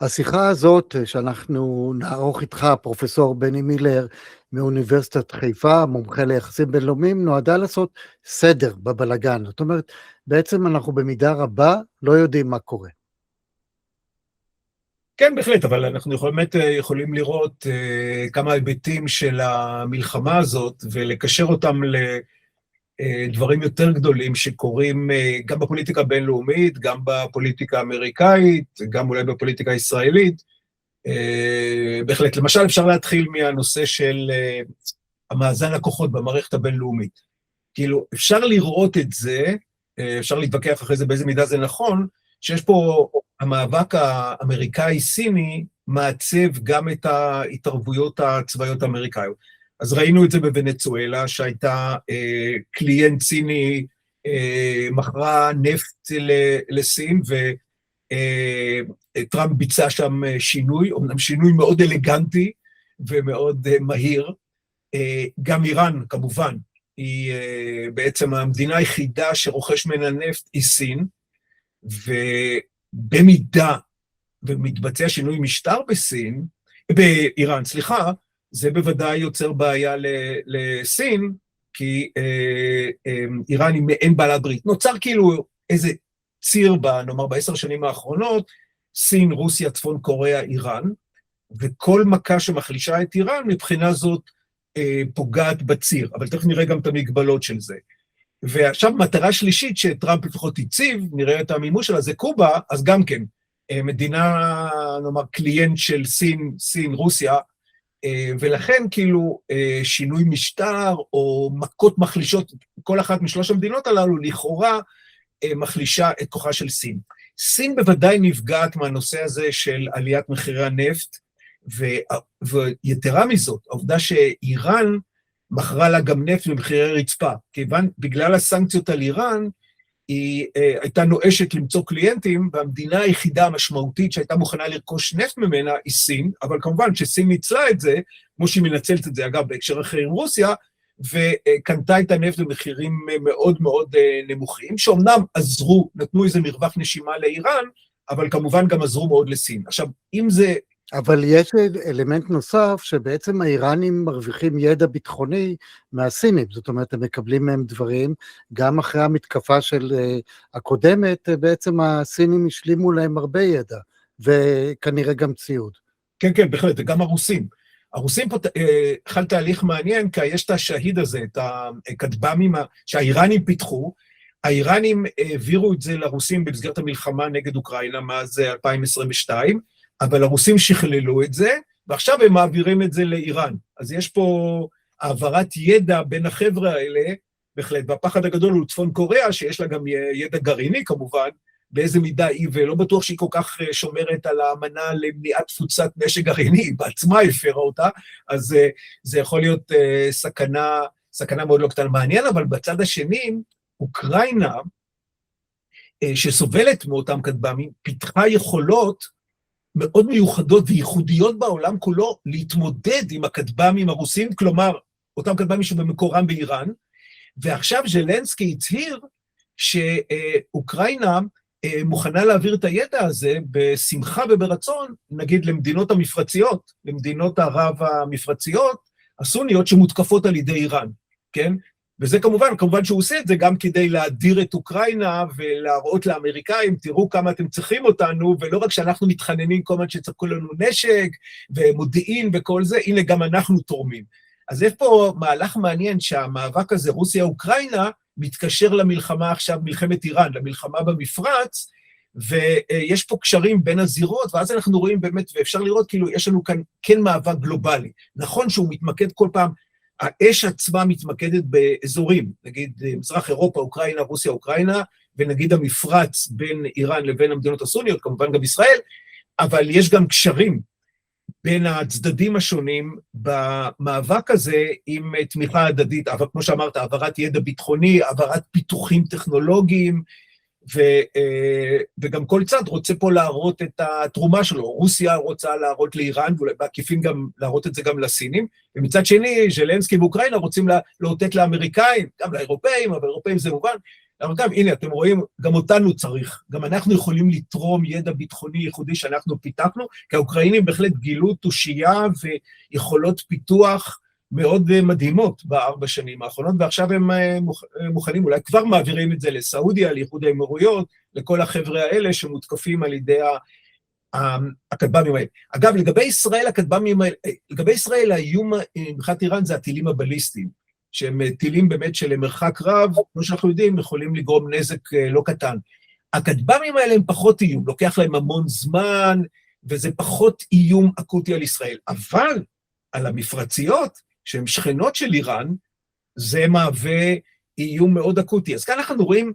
השיחה הזאת שאנחנו נערוך איתך, פרופסור בני מילר מאוניברסיטת חיפה, מומחה ליחסים בינלאומיים, נועדה לעשות סדר בבלגן. זאת אומרת, בעצם אנחנו במידה רבה לא יודעים מה קורה. כן, בהחלט, אבל אנחנו באמת יכולים לראות כמה היבטים של המלחמה הזאת, ולקשר אותם לדברים יותר גדולים שקורים גם בפוליטיקה הבינלאומית, גם בפוליטיקה האמריקאית, גם אולי בפוליטיקה הישראלית. בהחלט, למשל אפשר להתחיל מהנושא של המאזן הכוחות במערכת הבינלאומית. כאילו, אפשר לראות את זה, אפשר להתווכח אחרי זה באיזה מידה זה נכון, שיש פה המאבק האמריקאי-סיני מעצב גם את ההתערבויות הצבאיות האמריקאיות. אז ראינו את זה בוונצואלה, שהייתה קליינט סיני, מכרה נפט לסין, וטראמפ ביצע שם שינוי, אומנם שינוי מאוד אלגנטי ומאוד מהיר. גם איראן, כמובן, היא בעצם המדינה היחידה שרוכש ממנה נפט היא סין, ובמידה ומתבצע שינוי משטר באיראן, סליחה, זה בוודאי יוצר בעיה לסין, כי איראן היא מעין בעלת ברית. נוצר כאילו איזה ציר, נאמר, ב10 שנים האחרונות, סין, רוסיה, צפון קוריאה, איראן, וכל מכה שמחלישה את איראן, מבחינה זאת פוגעת בציר, אבל תכף נראה גם את המגבלות של זה. ועכשיו מטרה שלישית שטראמפ לפחות הציב, נראה את המימוש שלה, זה קובה, אז גם כן, מדינה, נאמר, קליינט של סין, רוסיה, ולכן כאילו שינוי משטר או מכות מחלישות, כל אחת משלוש המדינות הללו, לכאורה מחלישה את כוחה של סין. סין בוודאי נפגעת מהנושא הזה של עליית מחירי הנפט, ויתרה מזאת, העובדה שאיראן מכרה לה גם נפט במחירי רצפה, כיוון בגלל הסנקציות על איראן, היא הייתה נואשת למצוא קליינטים, והמדינה היחידה המשמעותית שהייתה מוכנה לרכוש נפט ממנה היא סין, אבל כמובן שסין ניצלה את זה, כמו שהיא מנצלת את זה, אגב, בהקשר אחר עם רוסיה, וקנתה את הנפט במחירים מאוד מאוד נמוכים, שאומנם עזרו, נתנו איזה מרווח נשימה לאיראן, אבל כמובן גם עזרו מאוד לסין. עכשיו, אם זה... אבל יש אלמנט נוסף שבעצם האיראנים מרוויחים ידע ביטחוני מהסינים, זאת אומרת, הם מקבלים מהם דברים, גם אחרי המתקפה של הקודמת, בעצם הסינים השלימו להם הרבה ידע, וכנראה גם ציוד. כן, כן, בהחלט, וגם הרוסים. הרוסים פה חל תהליך מעניין, כי יש את השהיד הזה, את הכטב"מים שהאיראנים פיתחו, האיראנים העבירו את זה לרוסים במסגרת המלחמה נגד אוקראינה, מאז 2022, אבל הרוסים שכללו את זה, ועכשיו הם מעבירים את זה לאיראן. אז יש פה העברת ידע בין החבר'ה האלה, בהחלט, והפחד הגדול הוא צפון קוריאה, שיש לה גם ידע גרעיני כמובן, באיזה מידה היא, ולא בטוח שהיא כל כך שומרת על האמנה למניעת תפוצת נשק גרעיני, היא בעצמה הפרה אותה, אז זה יכול להיות סכנה מאוד לא קטנה. מעניין, אבל בצד השני, אוקראינה, שסובלת מאותם כטב"מים, פיתחה יכולות מאוד מיוחדות וייחודיות בעולם כולו להתמודד עם הכטב"מים הרוסים, כלומר, אותם כטב"מים שבמקורם באיראן, ועכשיו ז'לנסקי הצהיר שאוקראינה מוכנה להעביר את הידע הזה בשמחה וברצון, נגיד למדינות המפרציות, למדינות ערב המפרציות, הסוניות שמותקפות על ידי איראן, כן? וזה כמובן שהוא עושה את זה גם כדי להדיר את אוקראינה ולהראות לאמריקאים, תראו כמה אתם צריכים אותנו, ולא רק שאנחנו מתחננים כל הזמן שצפקו לנו נשק ומודיעין וכל זה, הנה גם אנחנו תורמים. אז יש פה מהלך מעניין שהמאבק הזה, רוסיה-אוקראינה, מתקשר למלחמה עכשיו, מלחמת איראן, למלחמה במפרץ, ויש פה קשרים בין הזירות, ואז אנחנו רואים באמת, ואפשר לראות כאילו יש לנו כאן כן מאבק גלובלי. נכון שהוא מתמקד כל פעם, האש עצמה מתמקדת באזורים, נגיד מזרח אירופה, אוקראינה, רוסיה, אוקראינה, ונגיד המפרץ בין איראן לבין המדינות הסוניות, כמובן גם ישראל, אבל יש גם קשרים בין הצדדים השונים במאבק הזה עם תמיכה הדדית, אבל כמו שאמרת, העברת ידע ביטחוני, העברת פיתוחים טכנולוגיים, וגם כל צד רוצה פה להראות את התרומה שלו. רוסיה רוצה להראות לאיראן, ובעקיפין גם להראות את זה גם לסינים, ומצד שני, ז'לנסקי ואוקראינה רוצים לאותת לאמריקאים, גם לאירופאים, אבל אירופאים זה מובן, אבל גם, הנה, אתם רואים, גם אותנו צריך, גם אנחנו יכולים לתרום ידע ביטחוני ייחודי שאנחנו פיתחנו, כי האוקראינים בהחלט גילו תושייה ויכולות פיתוח מאוד מדהימות ב4 שנים האחרונות, ועכשיו הם מוכנים, אולי כבר מעבירים את זה לסעודיה, לאיחוד האמירויות, לכל החבר'ה האלה שמותקפים על ידי הכטב"מים האלה. אגב, לגבי ישראל, לגבי ישראל, האיום מבחינת איראן זה הטילים הבליסטיים, שהם טילים באמת של מרחק רב, כמו שאנחנו יודעים, יכולים לגרום נזק לא קטן. הכטב"מים האלה הם פחות איום, לוקח להם המון זמן, וזה פחות איום אקוטי על ישראל. אבל על המפרציות, שהן שכנות של איראן, זה מהווה איום מאוד אקוטי. אז כאן אנחנו רואים,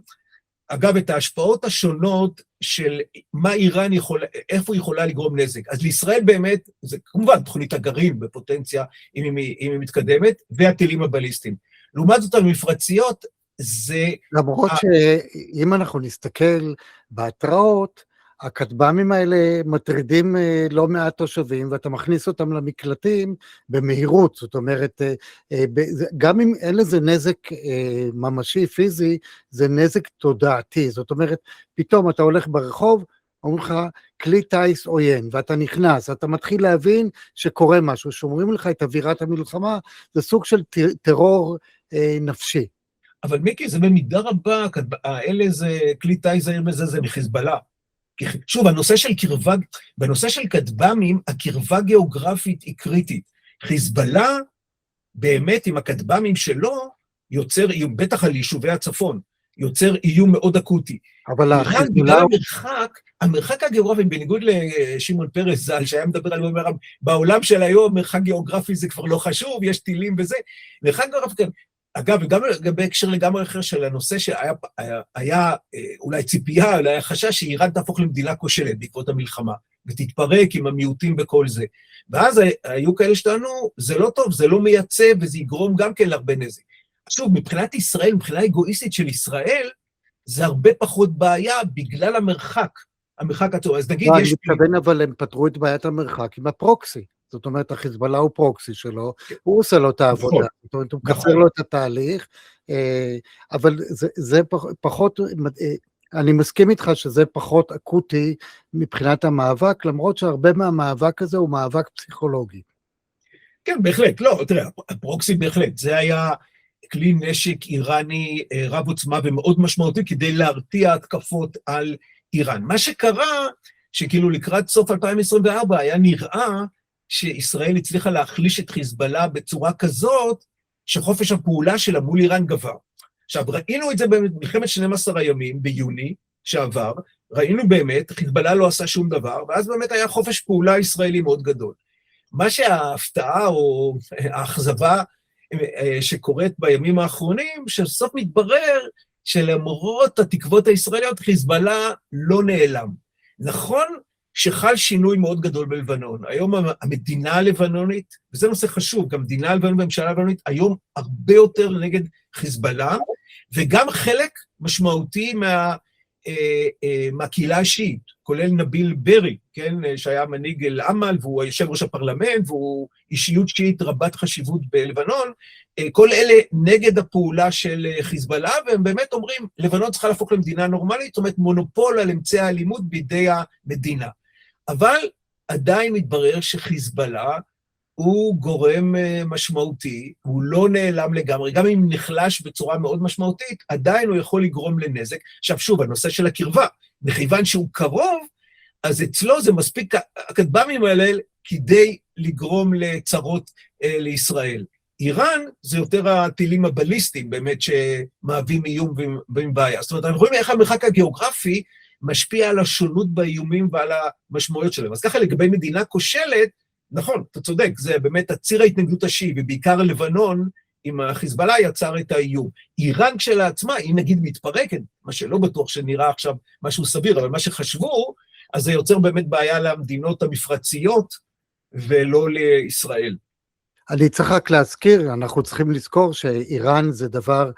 אגב, את ההשפעות השונות של מה איראן יכולה, איפה היא יכולה לגרום נזק. אז לישראל באמת, זה כמובן תוכנית הגרעין בפוטנציה, אם היא מתקדמת, והטילים הבליסטיים. לעומת זאת, המפרציות, זה... למרות שאם אנחנו נסתכל בהתראות, הכטב"מים האלה מטרידים לא מעט תושבים, ואתה מכניס אותם למקלטים במהירות, זאת אומרת, גם אם אין לזה נזק ממשי, פיזי, זה נזק תודעתי, זאת אומרת, פתאום אתה הולך ברחוב, אומרים לך, כלי טייס עוין, ואתה נכנס, אתה מתחיל להבין שקורה משהו, שאומרים לך את אווירת המלחמה, זה סוג של טרור נפשי. אבל מיקי, זה במידה רבה, האלה זה כלי טייס זעיר בזה, זה מחיזבאללה. שוב, הנושא של קרבה, בנושא של כטב"מים, הקרבה גיאוגרפית היא קריטית. חיזבאללה, באמת עם הכטב"מים שלו, יוצר איום, בטח על יישובי הצפון, יוצר איום מאוד אקוטי. אבל בגלל המרחק הגיאוגרפי, בניגוד לשמעון פרס ז"ל, שהיה מדבר על בעולם של היום, מרחק גיאוגרפי זה כבר לא חשוב, יש טילים וזה, מרחק גיאוגרפי, אגב, וגם בהקשר לגמרי אחר של הנושא שהיה אולי ציפייה, אולי היה חשש שאיראן תהפוך למדינה כושלת בעקבות המלחמה, ותתפרק עם המיעוטים בכל זה. ואז היו כאלה שטענו, זה לא טוב, זה לא מייצב, וזה יגרום גם כן להרבה נזק. שוב, מבחינת ישראל, מבחינה אגואיסטית של ישראל, זה הרבה פחות בעיה בגלל המרחק עצור. אז נגיד, אני מתכוון, אבל הם פתרו את בעיית המרחק עם הפרוקסי. זאת אומרת, החיזבאללה הוא פרוקסי שלו, הוא עושה לו את העבודה, זאת אומרת, הוא מקצר לו את התהליך, אבל זה פחות, אני מסכים איתך שזה פחות אקוטי מבחינת המאבק, למרות שהרבה מהמאבק הזה הוא מאבק פסיכולוגי. כן, בהחלט, לא, תראה, הפרוקסי בהחלט, זה היה כלי נשק איראני רב עוצמה ומאוד משמעותי, כדי להרתיע התקפות על איראן. מה שקרה, שכאילו לקראת סוף 2024 היה נראה, שישראל הצליחה להחליש את חיזבאללה בצורה כזאת, שחופש הפעולה שלה מול איראן גבר. עכשיו, ראינו את זה במלחמת 12 הימים, ביוני שעבר, ראינו באמת, חיזבאללה לא עשה שום דבר, ואז באמת היה חופש פעולה ישראלי מאוד גדול. מה שההפתעה או האכזבה שקורית בימים האחרונים, שסוף מתברר שלמרות התקוות הישראליות, חיזבאללה לא נעלם. נכון, שחל שינוי מאוד גדול בלבנון. היום המדינה הלבנונית, וזה נושא חשוב, גם מדינה הלבנונית והממשלה הלבנונית, היום הרבה יותר נגד חיזבאללה, וגם חלק משמעותי מהקהילה השיעית, כולל נביל ברי, כן, שהיה מנהיג אל-עמל, והוא יושב ראש הפרלמנט, והוא אישיות שיעית רבת חשיבות בלבנון, כל אלה נגד הפעולה של חיזבאללה, והם באמת אומרים, לבנון צריכה להפוך למדינה נורמלית, זאת אומרת, מונופול על אמצעי האלימות בידי המדינה. אבל עדיין מתברר שחיזבאללה הוא גורם משמעותי, הוא לא נעלם לגמרי, גם אם נחלש בצורה מאוד משמעותית, עדיין הוא יכול לגרום לנזק. עכשיו שוב, הנושא של הקרבה, מכיוון שהוא קרוב, אז אצלו זה מספיק הכטב"מים האלה כדי לגרום לצרות לישראל. איראן זה יותר הטילים הבליסטיים באמת שמהווים איום ועם בעיה. זאת אומרת, אנחנו רואים איך המרחק הגיאוגרפי משפיע על השונות באיומים ועל המשמעויות שלהם. אז ככה לגבי מדינה כושלת, נכון, אתה צודק, זה באמת הציר ההתנגדות השיעי, ובעיקר לבנון עם החיזבאללה יצר את האיום. איראן כשלעצמה, היא נגיד מתפרקת, מה שלא בטוח שנראה עכשיו משהו סביר, אבל מה שחשבו, אז זה יוצר באמת בעיה למדינות המפרציות, ולא לישראל. אני צריך רק להזכיר, אנחנו צריכים לזכור שאיראן זה דבר,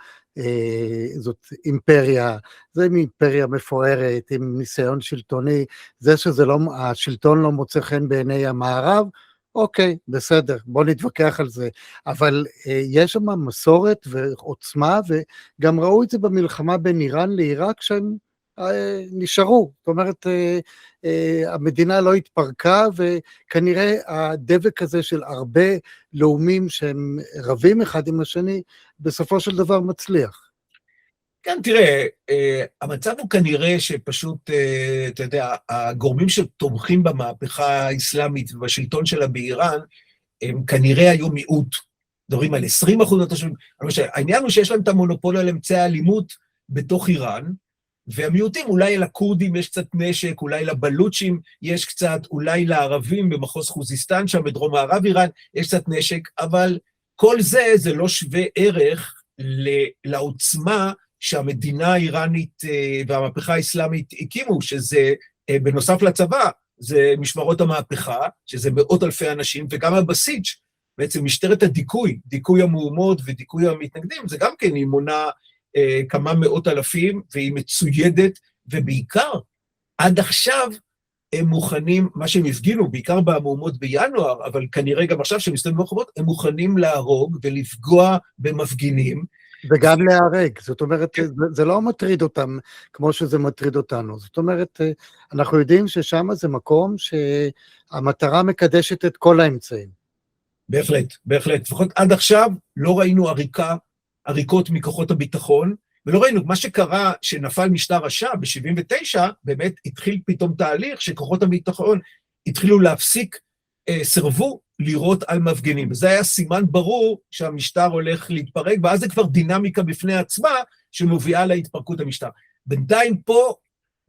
זאת אימפריה, זה אימפריה מפוארת, עם ניסיון שלטוני, זה שזה לא, השלטון לא מוצא חן בעיני המערב, אוקיי, בסדר, בוא נתווכח על זה, אבל יש שם מסורת ועוצמה, וגם ראו את זה במלחמה בין איראן לעיראק, שהם נשארו, זאת אומרת, המדינה לא התפרקה, וכנראה הדבק הזה של הרבה לאומים שהם רבים אחד עם השני, בסופו של דבר מצליח. כן, תראה, המצב הוא כנראה שפשוט, אתה יודע, הגורמים שתומכים במהפכה האסלאמית ובשלטון שלה באיראן, הם כנראה היו מיעוט, מדברים על 20% מהתושבים, העניין הוא שיש להם את המונופול על אמצעי האלימות בתוך איראן, והמיעוטים, אולי לכורדים יש קצת נשק, אולי לבלוצ'ים יש קצת, אולי לערבים במחוז חוזיסטן, שם בדרום מערב איראן, יש קצת נשק, אבל כל זה לא שווה ערך לעוצמה שהמדינה האיראנית והמהפכה האסלאמית הקימו, שזה בנוסף לצבא, זה משמרות המהפכה, שזה מאות אלפי אנשים, וגם הבסיג', בעצם משטרת הדיכוי, דיכוי המהומות ודיכוי המתנגדים, זה גם כן, היא מונה כמה מאות אלפים, והיא מצוידת, ובעיקר, עד עכשיו, הם מוכנים, מה שהם הפגינו, בעיקר במהומות בינואר, אבל כנראה גם עכשיו שהם מסתובבים ברחובות, הם מוכנים להרוג ולפגוע במפגינים. וגם להיהרג, זאת אומרת, זה לא מטריד אותם כמו שזה מטריד אותנו, זאת אומרת, אנחנו יודעים ששם זה מקום שהמטרה מקדשת את כל האמצעים. בהחלט, בהחלט. לפחות עד עכשיו לא ראינו עריקות מכוחות הביטחון, ולא ראינו, מה שקרה שנפל משטר רשע ב-79, באמת התחיל פתאום תהליך שכוחות הביטחון התחילו להפסיק, סרבו לירות על מפגינים. וזה היה סימן ברור שהמשטר הולך להתפרק, ואז זה כבר דינמיקה בפני עצמה שמובילה להתפרקות המשטר. בינתיים פה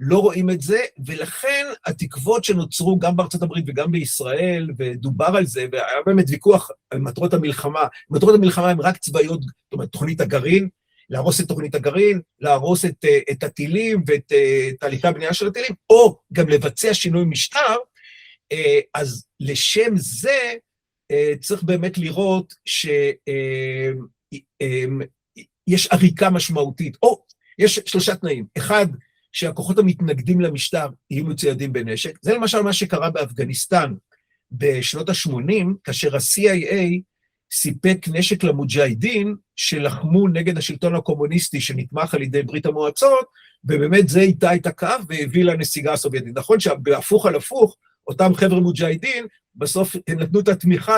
לא רואים את זה, ולכן התקוות שנוצרו גם בארצות הברית וגם בישראל, ודובר על זה, והיה באמת ויכוח על מטרות המלחמה. מטרות המלחמה הן רק צבאיות, זאת אומרת, תוכנית הגרעין, להרוס את תוכנית הגרעין, להרוס את הטילים ואת תהליכי הבנייה של הטילים, או גם לבצע שינוי משטר, אז לשם זה צריך באמת לראות שיש עריקה משמעותית, או יש שלושה תנאים. אחד, שהכוחות המתנגדים למשטר יהיו מצוידים בנשק. זה למשל מה שקרה באפגניסטן בשנות ה-80, כאשר ה-CIA סיפק נשק למוג'אהידין, שלחמו נגד השלטון הקומוניסטי שנתמך על ידי ברית המועצות, ובאמת זה איתה את הקו והביא לנסיגה הסובייטית. נכון שבהפוך על הפוך, אותם חבר'ה מוג'אהידין, בסוף נתנו את התמיכה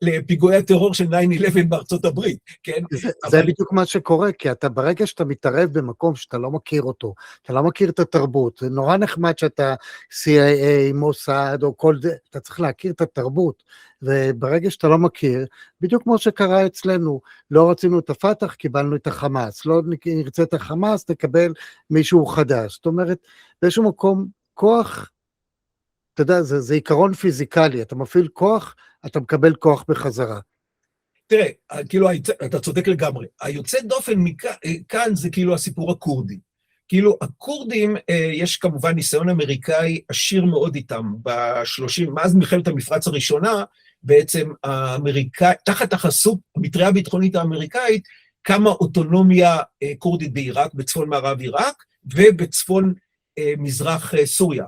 לפיגועי הטרור של 9/11 בארצות הברית, כן? זה בדיוק מה שקורה, כי ברגע שאתה מתערב במקום שאתה לא מכיר אותו, אתה לא מכיר את התרבות, זה נורא נחמד שאתה CIA, מוסד או כל זה, אתה צריך להכיר את התרבות, וברגע שאתה לא מכיר, בדיוק כמו שקרה אצלנו, לא רצינו את הפתח, קיבלנו את החמאס, לא נרצה את החמאס, תקבל מישהו חדש, זאת אומרת, באיזשהו מקום, כוח, אתה יודע, זה עיקרון פיזיקלי, אתה מפעיל כוח, אתה מקבל כוח בחזרה. תראה, כאילו, אתה צודק לגמרי, היוצא דופן כאן זה כאילו הסיפור הקורדי. כאילו, הקורדים, יש כמובן ניסיון אמריקאי עשיר מאוד איתם, מאז מלחמת המפרץ הראשונה, בעצם תחת החסות המטריה הביטחונית האמריקאית, קמה אוטונומיה קורדית בעיראק, בצפון מערב עיראק, ובצפון מזרח סוריה.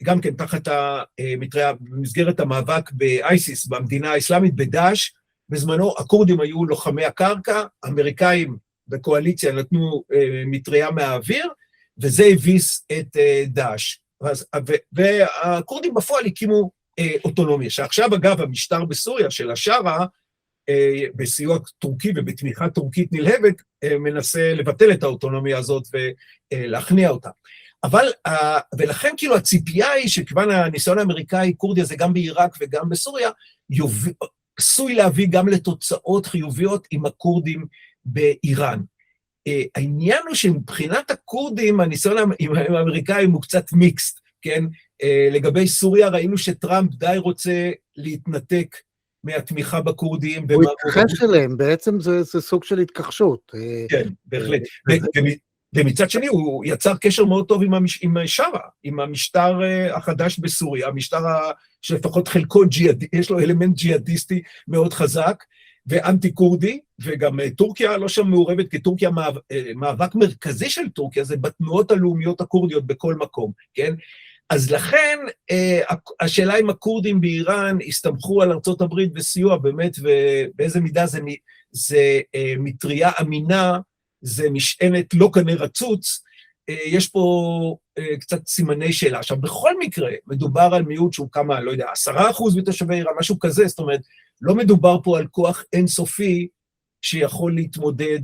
גם כן תחת המטריה, במסגרת המאבק באייסיס, במדינה האסלאמית, בדאעש, בזמנו הקורדים היו לוחמי הקרקע, האמריקאים בקואליציה נתנו מטריה מהאוויר, וזה הביס את דאעש. והקורדים בפועל הקימו אוטונומיה, שעכשיו אגב המשטר בסוריה של השארה, בסיוע טורקי ובתמיכה טורקית נלהבת, מנסה לבטל את האוטונומיה הזאת ולהכניע אותה. אבל, ולכן כאילו הציפייה היא שכיוון הניסיון האמריקאי, קורדי הזה גם בעיראק וגם בסוריה, עשוי להביא גם לתוצאות חיוביות עם הקורדים באיראן. העניין הוא שמבחינת הקורדים, הניסיון האמריקאי הוא קצת מיקסט, כן? לגבי סוריה ראינו שטראמפ די רוצה להתנתק מהתמיכה בקורדים. הוא התכחש אליהם, בעצם זה סוג של התכחשות. כן, בהחלט. ומצד שני הוא יצר קשר מאוד טוב עם שרה, עם המשטר החדש בסוריה, המשטר שלפחות חלקו יש לו אלמנט ג'יהאדיסטי מאוד חזק, ואנטי קורדי, וגם טורקיה לא שם מעורבת, כי טורקיה מאבק מרכזי של טורקיה, זה בתנועות הלאומיות הקורדיות בכל מקום, כן? אז לכן, השאלה אם הכורדים באיראן הסתמכו על ארצות הברית וסיוע באמת, ובאיזה מידה זה מטריה אמינה, זה משענת לא קנה רצוץ, יש פה קצת סימני שאלה. עכשיו, בכל מקרה, מדובר על מיעוט שהוא כמה, לא יודע, 10% מתושבי איראן, משהו כזה, זאת אומרת, לא מדובר פה על כוח אינסופי שיכול להתמודד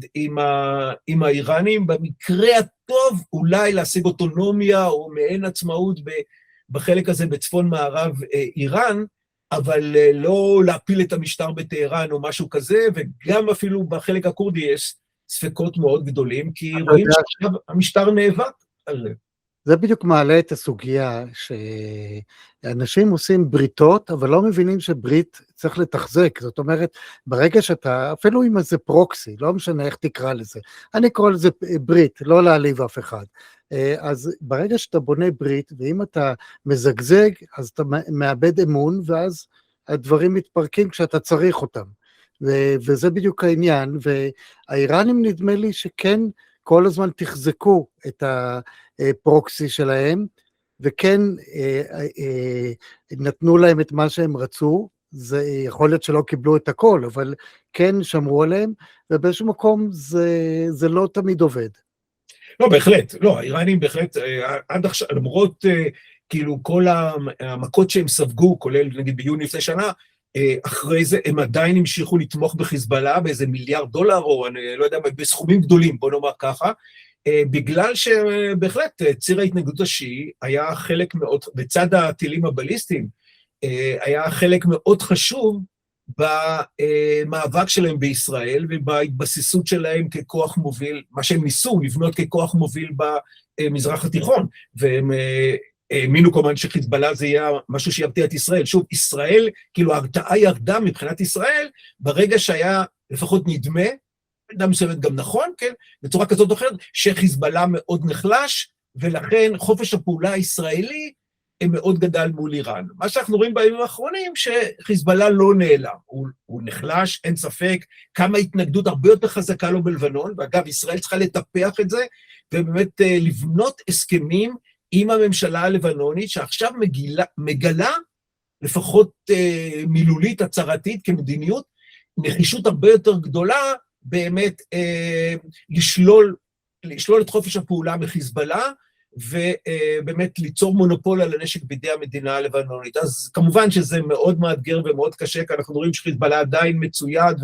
עם האיראנים, במקרה הטוב אולי להשיג אוטונומיה או מעין עצמאות בחלק הזה בצפון מערב איראן, אבל לא להפיל את המשטר בטהרן או משהו כזה, וגם אפילו בחלק הקורדי יש ספקות מאוד גדולים, כי רואים שעכשיו המשטר נאבק על זה. זה בדיוק מעלה את הסוגיה שאנשים עושים בריתות, אבל לא מבינים שברית צריך לתחזק. זאת אומרת, ברגע שאתה, אפילו עם איזה פרוקסי, לא משנה איך תקרא לזה, אני קורא לזה ברית, לא להעליב אף אחד. אז ברגע שאתה בונה ברית, ואם אתה מזגזג, אז אתה מאבד אמון, ואז הדברים מתפרקים כשאתה צריך אותם. וזה בדיוק העניין, והאיראנים נדמה לי שכן כל הזמן תחזקו את הפרוקסי שלהם, וכן נתנו להם את מה שהם רצו, זה יכול להיות שלא קיבלו את הכל, אבל כן שמרו עליהם, ובאיזשהו מקום זה לא תמיד עובד. לא, בהחלט, לא, האיראנים בהחלט, עד עכשיו, למרות כאילו כל המכות שהם ספגו, כולל נגיד ביוני לפני שנה, אחרי זה הם עדיין המשיכו לתמוך בחיזבאללה באיזה $1 מיליארד, או אני לא יודע, בסכומים גדולים, בוא נאמר ככה, בגלל שבהחלט ציר ההתנגדות השיעי היה חלק מאוד, בצד הטילים הבליסטיים, היה חלק מאוד חשוב במאבק שלהם בישראל, ובהתבססות שלהם ככוח מוביל, מה שהם ניסו לבנות ככוח מוביל במזרח התיכון, והם האמינו כמובן שחיזבאללה זה יהיה משהו שירתיע את ישראל. שוב, ישראל, כאילו ההרתעה ירדה מבחינת ישראל, ברגע שהיה לפחות נדמה, במידה מסוימת גם נכון, כן, בצורה כזאת או אחרת, שחיזבאללה מאוד נחלש, ולכן חופש הפעולה הישראלי מאוד גדל מול איראן. מה שאנחנו רואים בימים האחרונים, שחיזבאללה לא נעלם, הוא נחלש, אין ספק, כמה התנגדות הרבה יותר חזקה לו בלבנון, ואגב, ישראל צריכה לטפח את זה, ובאמת לבנות הסכמים עם הממשלה הלבנונית, שעכשיו מגלה, לפחות מילולית, הצהרתית, כמדיניות, נחישות הרבה יותר גדולה, באמת לשלול את חופש הפעולה מחיזבאללה, ובאמת ליצור מונופול על הנשק בידי המדינה הלבנונית. אז כמובן שזה מאוד מאתגר ומאוד קשה, כי אנחנו רואים שחיזבאללה עדיין מצויד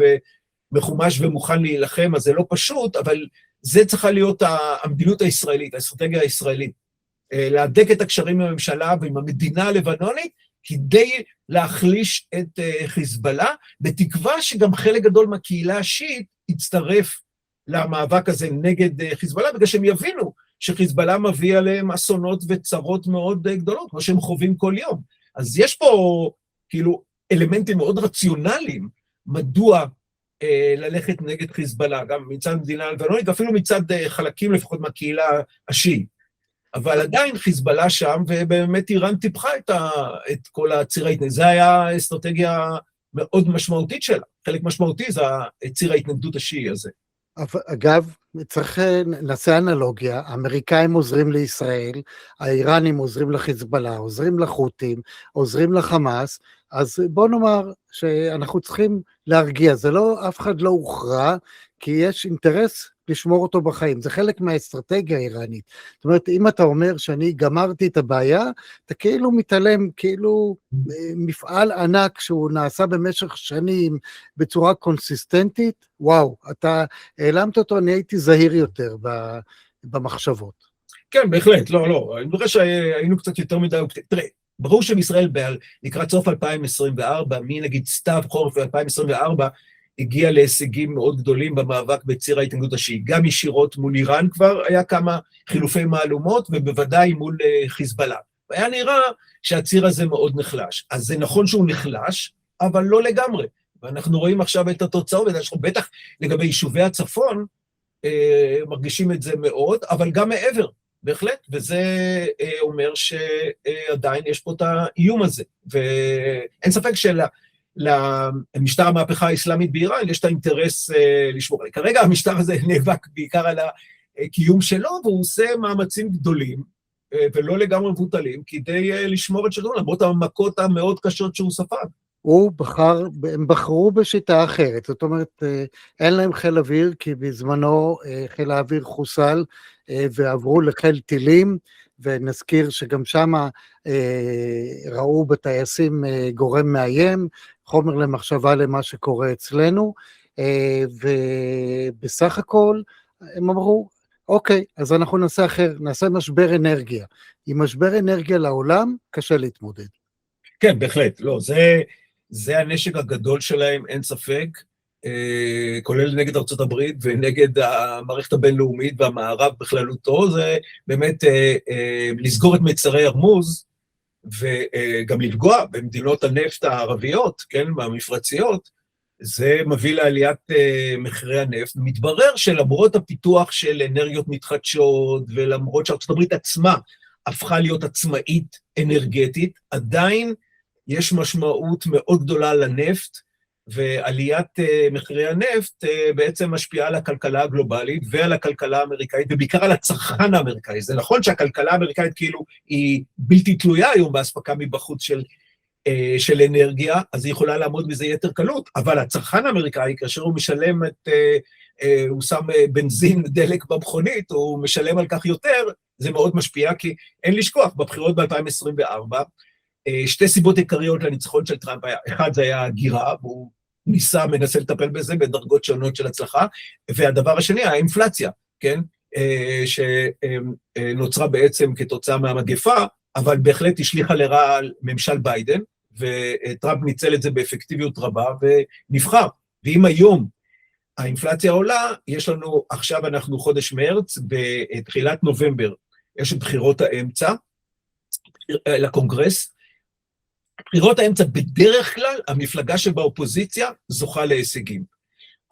ומחומש ומוכן להילחם, אז זה לא פשוט, אבל זה צריכה להיות המדיניות הישראלית, האסטרטגיה הישראלית. להדק את הקשרים עם הממשלה ועם המדינה הלבנונית, כדי להחליש את חיזבאללה, בתקווה שגם חלק גדול מהקהילה השיעית יצטרף למאבק הזה נגד חיזבאללה, בגלל שהם יבינו שחיזבאללה מביא עליהם אסונות וצרות מאוד גדולות, כמו שהם חווים כל יום. אז יש פה כאילו אלמנטים מאוד רציונליים, מדוע ללכת נגד חיזבאללה, גם מצד המדינה הלבנונית, ואפילו מצד חלקים לפחות מהקהילה השיעית. אבל עדיין חיזבאללה שם, ובאמת איראן טיפחה את כל הציר ההתנגדות. זה היה אסטרטגיה מאוד משמעותית שלה. חלק משמעותי זה ציר ההתנגדות השיעי הזה. אגב, צריך נעשה אנלוגיה, האמריקאים עוזרים לישראל, האיראנים עוזרים לחיזבאללה, עוזרים לחות'ים, עוזרים לחמאס, אז בוא נאמר שאנחנו צריכים להרגיע, זה לא, אף אחד לא הוכרע, כי יש אינטרס לשמור אותו בחיים, זה חלק מהאסטרטגיה האיראנית. זאת אומרת, אם אתה אומר שאני גמרתי את הבעיה, אתה כאילו מתעלם, כאילו מפעל ענק שהוא נעשה במשך שנים בצורה קונסיסטנטית, וואו, אתה העלמת אותו, אני הייתי זהיר יותר במחשבות. כן, בהחלט, לא, אני חושב שהיינו קצת יותר מדי, תראה, ברור שבישראל לקראת סוף 2024, נגיד סתיו חורף 2024, הגיע להישגים מאוד גדולים במאבק בציר ההתנגדות השיעי, גם ישירות מול איראן כבר היה כמה חילופי מהלומות, ובוודאי מול חיזבאללה. והיה נראה שהציר הזה מאוד נחלש. אז זה נכון שהוא נחלש, אבל לא לגמרי. ואנחנו רואים עכשיו את התוצאות, ואנחנו בטח לגבי יישובי הצפון, מרגישים את זה מאוד, אבל גם מעבר, בהחלט, וזה אומר שעדיין יש פה את האיום הזה. ואין ספק למשטר המהפכה האסלאמית באיראן, יש את האינטרס לשמור. כרגע המשטר הזה נאבק בעיקר על הקיום שלו, והוא עושה מאמצים גדולים ולא לגמרי מבוטלים, כדי לשמור את שלטון, למרות המכות המאוד קשות שהוא ספג. הם בחרו בשיטה אחרת, זאת אומרת, אין להם חיל אוויר, כי בזמנו חיל האוויר חוסל, ועברו לחיל טילים, ונזכיר שגם שם ראו בטייסים גורם מאיים, חומר למחשבה למה שקורה אצלנו, ובסך הכל הם אמרו, אוקיי, אז אנחנו נעשה אחר, נעשה משבר אנרגיה. עם משבר אנרגיה לעולם, קשה להתמודד. כן, בהחלט, לא, זה הנשק הגדול שלהם, אין ספק, כולל נגד ארצות הברית ונגד המערכת הבינלאומית והמערב בכללותו, זה באמת לסגור את מצרי הרמוז, וגם לפגוע במדינות הנפט הערביות, כן, מהמפרציות, זה מביא לעליית מחירי הנפט. מתברר שלמרות הפיתוח של אנרגיות מתחדשות, ולמרות שארצות הברית עצמה הפכה להיות עצמאית אנרגטית, עדיין יש משמעות מאוד גדולה לנפט, ועליית מחירי הנפט בעצם משפיעה על הכלכלה הגלובלית ועל הכלכלה האמריקאית, ובעיקר על הצרכן האמריקאי. זה נכון שהכלכלה האמריקאית כאילו היא בלתי תלויה היום בהספקה מבחוץ של אנרגיה, אז היא יכולה לעמוד בזה יתר קלות, אבל הצרכן האמריקאי, כאשר הוא משלם הוא שם בנזין דלק במכונית, הוא משלם על כך יותר, זה מאוד משפיע, כי אין לשכוח, בבחירות ב-2024, שתי סיבות עיקריות לניצחון של טראמפ, אחד זה היה הגירה, והוא מנסה לטפל בזה בדרגות שונות של הצלחה, והדבר השני, האינפלציה, כן, שנוצרה בעצם כתוצאה מהמגפה, אבל בהחלט השליחה לרעה על ממשל ביידן, וטראמפ ניצל את זה באפקטיביות רבה, ונבחר. ואם היום האינפלציה עולה, יש לנו, עכשיו אנחנו חודש מרץ, בתחילת נובמבר, יש את בחירות האמצע, לקונגרס, בחירות האמצע בדרך כלל, המפלגה שבאופוזיציה זוכה להישגים.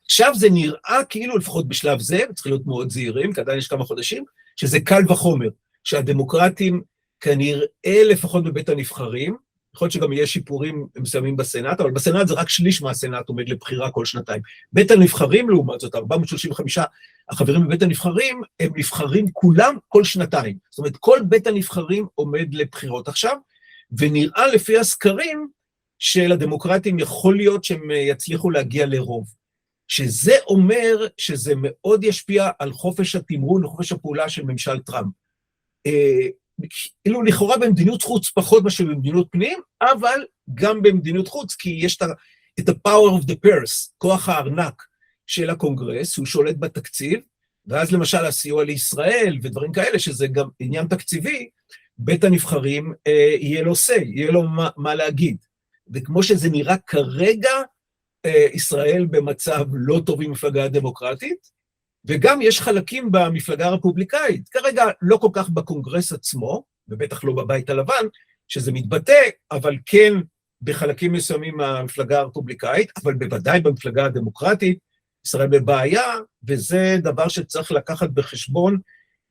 עכשיו זה נראה כאילו, לפחות בשלב זה, צריך להיות מאוד זהירים, כי עדיין יש כמה חודשים, שזה קל וחומר, שהדמוקרטים כנראה לפחות בבית הנבחרים, יכול להיות שגם יהיה שיפורים מסוימים בסנאט, אבל בסנאט זה רק שליש מהסנאט עומד לבחירה כל שנתיים. בית הנבחרים, לעומת זאת, 435 החברים בבית הנבחרים, הם נבחרים כולם כל שנתיים. זאת אומרת, כל בית הנבחרים עומד לבחירות עכשיו, ונראה לפי הסקרים של הדמוקרטים יכול להיות שהם יצליחו להגיע לרוב. שזה אומר שזה מאוד ישפיע על חופש התמרון, חופש הפעולה של ממשל טראמפ. אילו לכאורה במדיניות חוץ פחות מאשר במדיניות פנים, אבל גם במדיניות חוץ, כי יש את ה-power of the purse, כוח הארנק של הקונגרס, הוא שולט בתקציב, ואז למשל הסיוע לישראל ודברים כאלה, שזה גם עניין תקציבי, בית הנבחרים יהיה לו say, יהיה לו מה להגיד. וכמו שזה נראה כרגע, ישראל במצב לא טוב עם מפלגה הדמוקרטית, וגם יש חלקים במפלגה הרפובליקאית, כרגע לא כל כך בקונגרס עצמו, ובטח לא בבית הלבן, שזה מתבטא, אבל כן בחלקים מסוימים מהמפלגה הרפובליקאית, אבל בוודאי במפלגה הדמוקרטית, ישראל בבעיה, וזה דבר שצריך לקחת בחשבון.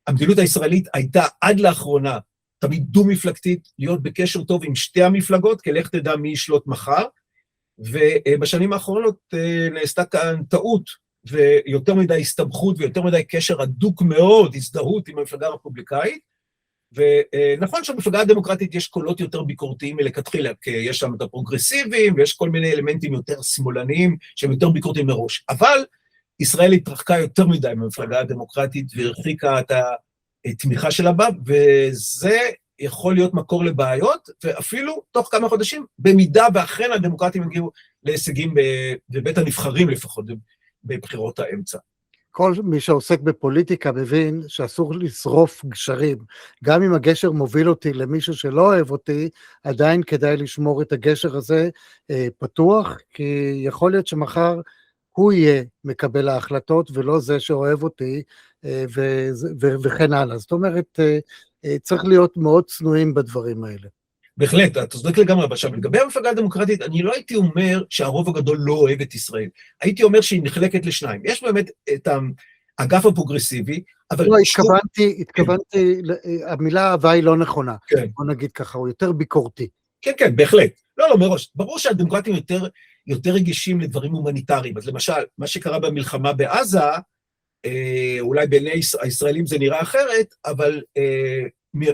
המדיניות הישראלית הייתה עד לאחרונה, תמיד דו-מפלגתית, להיות בקשר טוב עם שתי המפלגות, כי לך תדע מי ישלוט מחר, ובשנים האחרונות נעשתה כאן טעות, ויותר מדי הסתבכות ויותר מדי קשר הדוק מאוד, הזדהות עם המפלגה הרפובליקאית, ונכון שבמפלגה הדמוקרטית יש קולות יותר ביקורתיים מלכתחילה, כי יש שם את הפרוגרסיביים, ויש כל מיני אלמנטים יותר שמאלניים, שהם יותר ביקורתיים מראש, אבל ישראל התרחקה יותר מדי מהמפלגה הדמוקרטית, והרחיקה את התמיכה שלה בה, וזה יכול להיות מקור לבעיות, ואפילו תוך כמה חודשים, במידה ואכן הדמוקרטים הגיעו להישגים בבית הנבחרים לפחות, בבחירות האמצע. כל מי שעוסק בפוליטיקה מבין שאסור לשרוף גשרים. גם אם הגשר מוביל אותי למישהו שלא אוהב אותי, עדיין כדאי לשמור את הגשר הזה פתוח, כי יכול להיות שמחר הוא יהיה מקבל ההחלטות, ולא זה שאוהב אותי, וכן הלאה. זאת אומרת, צריך להיות מאוד צנועים בדברים האלה. בהחלט, אתה צודק לגמרי. עכשיו, לגבי המפלגה הדמוקרטית, אני לא הייתי אומר שהרוב הגדול לא אוהב את ישראל. הייתי אומר שהיא נחלקת לשניים. יש באמת את האגף הפרוגרסיבי, אבל... לא, התכוונתי, המילה אהבה היא לא נכונה. כן. בוא נגיד ככה, הוא יותר ביקורתי. כן, כן, בהחלט. לא, מראש. ברור שהדמוקרטים יותר רגישים לדברים הומניטריים. אז למשל, מה שקרה במלחמה בעזה, אולי בעיני הישראלים זה נראה אחרת, אבל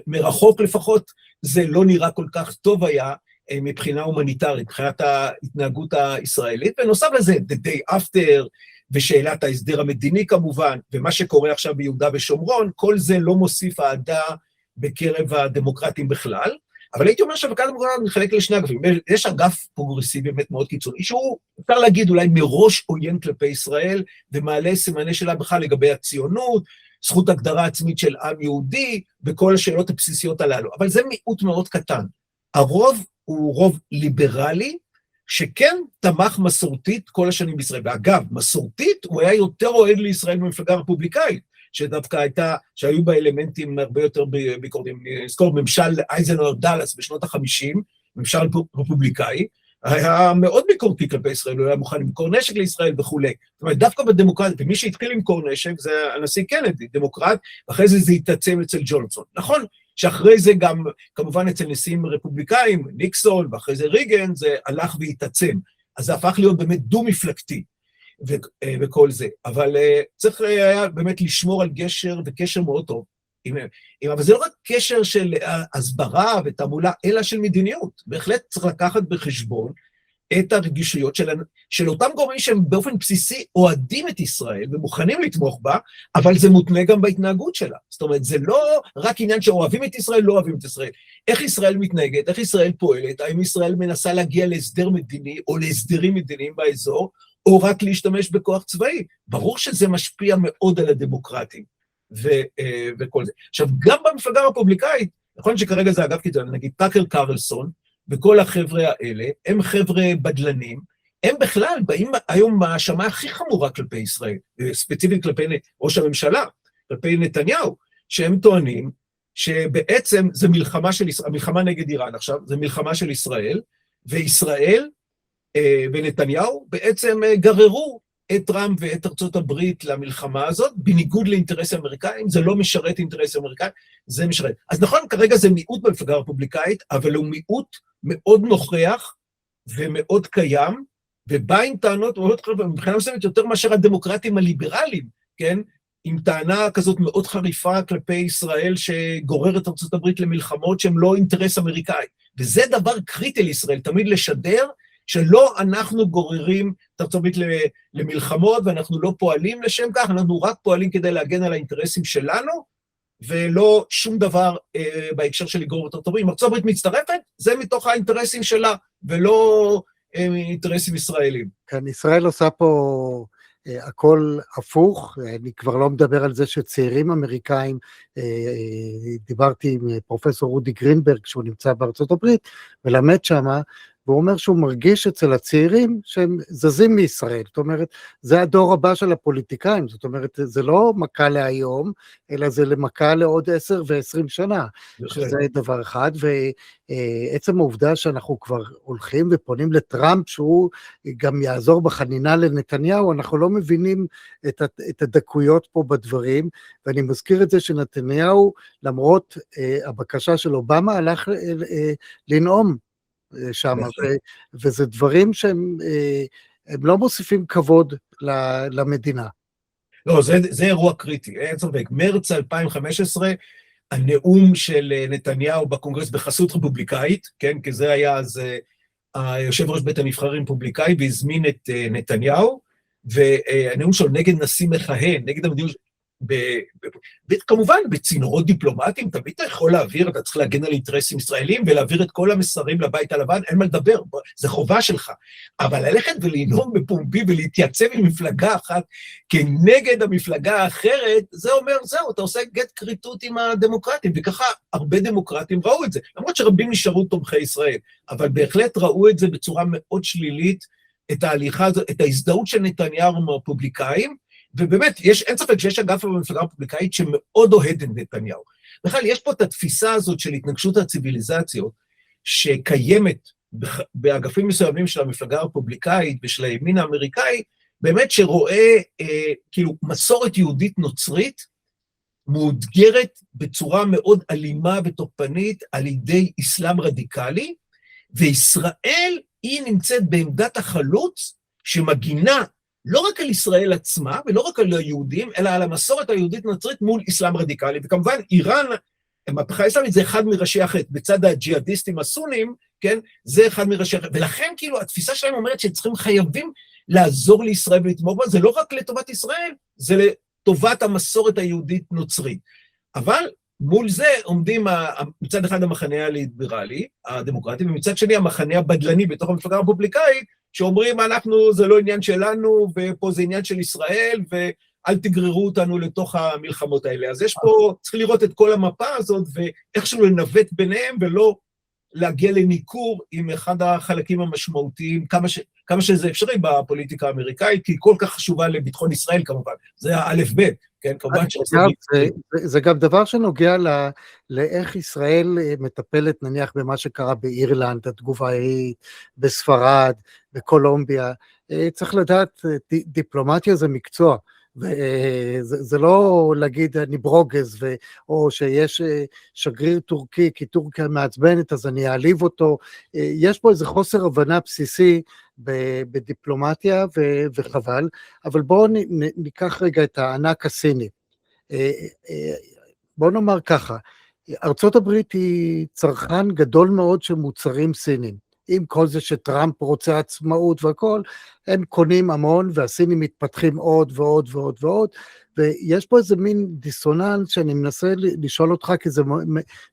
מרחוק לפחות, זה לא נראה כל כך טוב היה מבחינה הומניטרית, מבחינת ההתנהגות הישראלית, ונוסף לזה, the day after, ושאלת ההסדר המדיני כמובן, ומה שקורה עכשיו ביהודה ושומרון, כל זה לא מוסיף אהדה בקרב הדמוקרטים בכלל, אבל הייתי אומר שהמפלגה הדמוקרטית מתחלק לשני אגפים, יש אגף פרוגרסיבי באמת מאוד קיצוני, שהוא, אפשר להגיד אולי מראש עוין כלפי ישראל, ומעלה סימני שלה בכלל לגבי הציונות, זכות הגדרה עצמית של עם יהודי, וכל השאלות הבסיסיות הללו, אבל זה מיעוט מאוד קטן. הרוב הוא רוב ליברלי, שכן תמך מסורתית כל השנים בישראל, ואגב, מסורתית הוא היה יותר אוהד לישראל במפלגה הרפובליקאית, שדווקא הייתה, שהיו בה אלמנטים הרבה יותר ביקורתיים, נזכור ממשל אייזנהאואר דאלאס בשנות ה-50, ממשל רפובליקאי, היה מאוד ביקורתי כלפי ישראל, הוא היה מוכן למכור נשק לישראל וכו'. זאת אומרת, דווקא בדמוקרטיה, ומי שהתחיל למכור נשק זה הנשיא קנדי, דמוקרט, ואחרי זה התעצם אצל ג'ונסון. נכון שאחרי זה גם, כמובן אצל נשיאים רפובליקאים, ניקסון, ואחרי זה ריגן, זה הלך והתעצם. אז זה הפך להיות באמת דו-מפלגתי. וכל זה, אבל צריך היה באמת לשמור על גשר וקשר מאוד טוב, אבל זה לא רק קשר של הסברה ותעמולה, אלא של מדיניות, בהחלט צריך לקחת בחשבון את הרגישויות של אותם גורמים שהם באופן בסיסי אוהדים את ישראל ומוכנים לתמוך בה, אבל זה מותנה גם בהתנהגות שלה, זאת אומרת זה לא רק עניין שאוהבים את ישראל, לא אוהבים את ישראל, איך ישראל מתנהגת, איך ישראל פועלת, האם ישראל מנסה להגיע להסדר מדיני או להסדרים מדיניים באזור, או רק להשתמש בכוח צבאי. ברור שזה משפיע מאוד על הדמוקרטים, וכל זה. עכשיו, גם במפלגה הרפובליקאית, נכון שכרגע זה אגב קיצוני, נגיד טאקר קרלסון, וכל החבר'ה האלה, הם חבר'ה בדלנים, הם בכלל באים היום מההאשמה הכי חמורה כלפי ישראל, ספציפית כלפי ראש הממשלה, כלפי נתניהו, שהם טוענים שבעצם זה מלחמה של ישראל, המלחמה נגד איראן עכשיו, זה מלחמה של ישראל, וישראל, ונתניהו בעצם גררו את טראמפ ואת ארצות הברית למלחמה הזאת, בניגוד לאינטרסים אמריקאים, זה לא משרת אינטרסים אמריקאים, זה משרת. אז נכון, כרגע זה מיעוט במפלגה הרפובליקאית, אבל הוא מיעוט מאוד נוכח ומאוד קיים, ובא עם טענות מאוד חריפות, מבחינה מסוימת יותר מאשר הדמוקרטים הליברליים, כן? עם טענה כזאת מאוד חריפה כלפי ישראל שגוררת את ארצות הברית למלחמות שהן לא אינטרס אמריקאי. וזה דבר קריטי לישראל, תמיד לשדר שלא אנחנו גוררים את ארצות הברית למלחמות, ואנחנו לא פועלים לשם כך, אנחנו רק פועלים כדי להגן על האינטרסים שלנו, ולא שום דבר בהקשר של לגרור את ארצות הברית. אם ארצות הברית מצטרפת, זה מתוך האינטרסים שלה, ולא אינטרסים ישראלים. כאן ישראל עושה פה הכל הפוך, אני כבר לא מדבר על זה שצעירים אמריקאים, דיברתי עם פרופסור רודי גרינברג, שהוא נמצא בארצות הברית, ולמד שמה, והוא אומר שהוא מרגיש אצל הצעירים שהם זזים מישראל, זאת אומרת, זה הדור הבא של הפוליטיקאים, זאת אומרת, זה לא מכה להיום, אלא זה למכה לעוד 10 ו-20 שנה, זה דבר אחד, ועצם העובדה שאנחנו כבר הולכים ופונים לטראמפ, שהוא גם יעזור בחנינה לנתניהו, אנחנו לא מבינים את הדקויות פה בדברים, ואני מזכיר את זה שנתניהו, למרות הבקשה של אובמה, הלך לנאום, שם, וזה דברים שהם לא מוסיפים כבוד למדינה. לא, זה אירוע קריטי, אין ספק. מרץ 2015, הנאום של נתניהו בקונגרס בחסות רפובליקאית, כן, כי זה היה אז היושב ראש בית הנבחרים רפובליקאי, והזמין את נתניהו, והנאום שלו נגד נשיא מכהן, נגד המדינות, וכמובן בצינורות דיפלומטיים, תמיד אתה יכול להעביר, אתה צריך להגן על אינטרסים ישראלים, ולהעביר את כל המסרים לבית הלבן, אין מה לדבר, זה חובה שלך, אבל ללכת ולנאום בפומבי, ולהתייצב עם מפלגה אחת, כנגד המפלגה האחרת, זה אומר, זהו, אתה עושה גט קריטות עם הדמוקרטים, וככה הרבה דמוקרטים ראו את זה, למרות שרבים נשארו תומכי ישראל, אבל בהחלט ראו את זה בצורה מאוד שלילית, את ההליכה הזאת, את ההזדהות של נתניהו עם הרפובליקאים, ובאמת, אין ספק שיש אגף במפלגה הרפובליקאית שמאוד אוהד את נתניהו. בכלל, יש פה את התפיסה הזאת של התנגשות הציביליזציות, שקיימת באגפים מסוימים של המפלגה הרפובליקאית ושל הימין האמריקאי, באמת שרואה כאילו מסורת יהודית נוצרית, מאותגרת בצורה מאוד אלימה ותוקפנית על ידי אסלאם רדיקלי, וישראל היא נמצאת בעמדת החלוץ שמגינה לא רק על ישראל עצמה, ולא רק על היהודים, אלא על המסורת היהודית נוצרית מול אסלאם רדיקלי, וכמובן איראן המהפכה האסלאמית זה אחד מראשי החטא, בצד הג'יהאדיסטים הסונים, כן, זה אחד מראשי החטא, ולכן כאילו התפיסה שלהם אומרת שצריכים חייבים לעזור לישראל ולתמוך בה, זה לא רק לטובת ישראל, זה לטובת המסורת היהודית נוצרית. אבל מול זה עומדים מצד אחד המחנה הליברלי, הדמוקרטי, ומצד שני המחנה הבדלני בתוך המפלגה הרפובליקאית, שאומרים אנחנו, זה לא עניין שלנו, ופה זה עניין של ישראל, ואל תגררו אותנו לתוך המלחמות האלה. אז יש פה, צריך לראות את כל המפה הזאת, ואיכשהו לנווט ביניהם, ולא להגיע לניקור עם אחד החלקים המשמעותיים, כמה שזה אפשרי בפוליטיקה האמריקאית, כי היא כל כך חשובה לביטחון ישראל כמובן. זה האלף בית, כן? כמובן זה גם דבר שנוגע לאיך ישראל מטפלת נניח במה שקרה באירלנד, התגובה ההיא, בספרד, בקולומביה. צריך לדעת, דיפלומטיה זה מקצוע. וזה לא להגיד אני ברוגז, או שיש שגריר טורקי, כי טורקיה מעצבנת, אז אני אעליב אותו. יש פה איזה חוסר הבנה בסיסי בדיפלומטיה, וחבל. אבל בואו ניקח רגע את הענק הסיני. בואו נאמר ככה, ארצות הברית היא צרכן גדול מאוד של מוצרים סינים. עם כל זה שטראמפ רוצה עצמאות והכל, הם קונים המון, והסינים מתפתחים עוד ועוד ועוד ועוד, ויש פה איזה מין דיסוננס שאני מנסה לשאול אותך, כי זה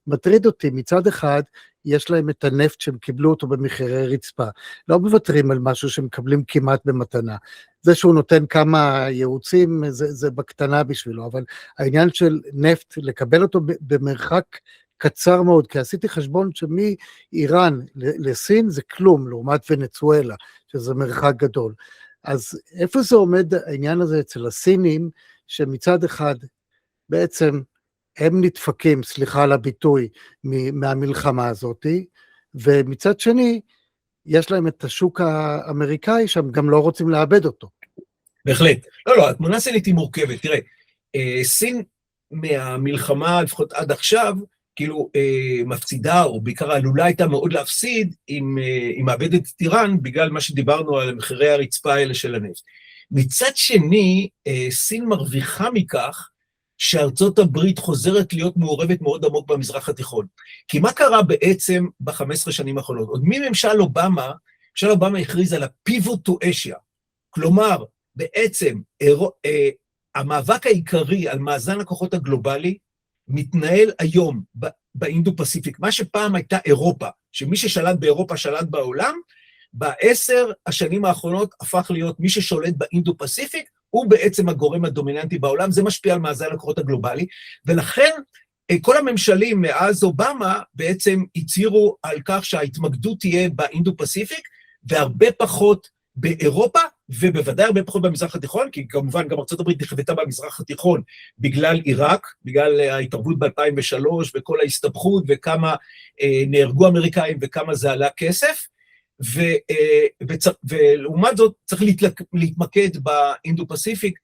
מטריד אותי. מצד אחד, יש להם את הנפט שהם קיבלו אותו במחירי רצפה, לא מוותרים על משהו שהם מקבלים כמעט במתנה, זה שהוא נותן כמה ייעוצים, זה בקטנה בשבילו, אבל העניין של נפט, לקבל אותו במרחק קצר מאוד, כי עשיתי חשבון שמאיראן לסין זה כלום, לעומת ונצואלה, שזה מרחק גדול. אז איפה זה עומד העניין הזה אצל הסינים, שמצד אחד בעצם הם נדפקים, סליחה על הביטוי, מהמלחמה הזאת, ומצד שני, יש להם את השוק האמריקאי, שהם גם לא רוצים לאבד אותו. בהחלט. לא, התמונה סינית היא מורכבת. תראה, סין מהמלחמה, לפחות עד עכשיו, כאילו מפסידה, או בעיקר עלולה הייתה מאוד להפסיד, אם מאבדת את איראן, בגלל מה שדיברנו על מחירי הרצפה האלה של הנפט. מצד שני, סין מרוויחה מכך, שארצות הברית חוזרת להיות מעורבת מאוד עמוק במזרח התיכון. כי מה קרה בעצם ב-15 שנים האחרונות? עוד מממשל אובמה, ממשל אובמה הכריז על ה-pivot to Asia, כלומר, בעצם המאבק העיקרי על מאזן הכוחות הגלובלי, מתנהל היום באינדו-פסיפיק, מה שפעם הייתה אירופה, שמי ששלט באירופה שלט בעולם, ב10 השנים האחרונות הפך להיות מי ששולט באינדו-פסיפיק, הוא בעצם הגורם הדומיננטי בעולם, זה משפיע על מאזן הכוחות הגלובלי, ולכן כל הממשלים מאז אובמה בעצם הצהירו על כך שההתמקדות תהיה באינדו-פסיפיק, והרבה פחות באירופה, ובוודאי הרבה פחות במזרח התיכון, כי כמובן גם ארצות הברית נכוותה במזרח התיכון, בגלל עיראק, בגלל ההתערבות ב-2003, וכל ההסתבכות, וכמה נהרגו אמריקאים, וכמה זה עלה כסף, ולעומת זאת צריך להתמקד באינדו-פסיפיק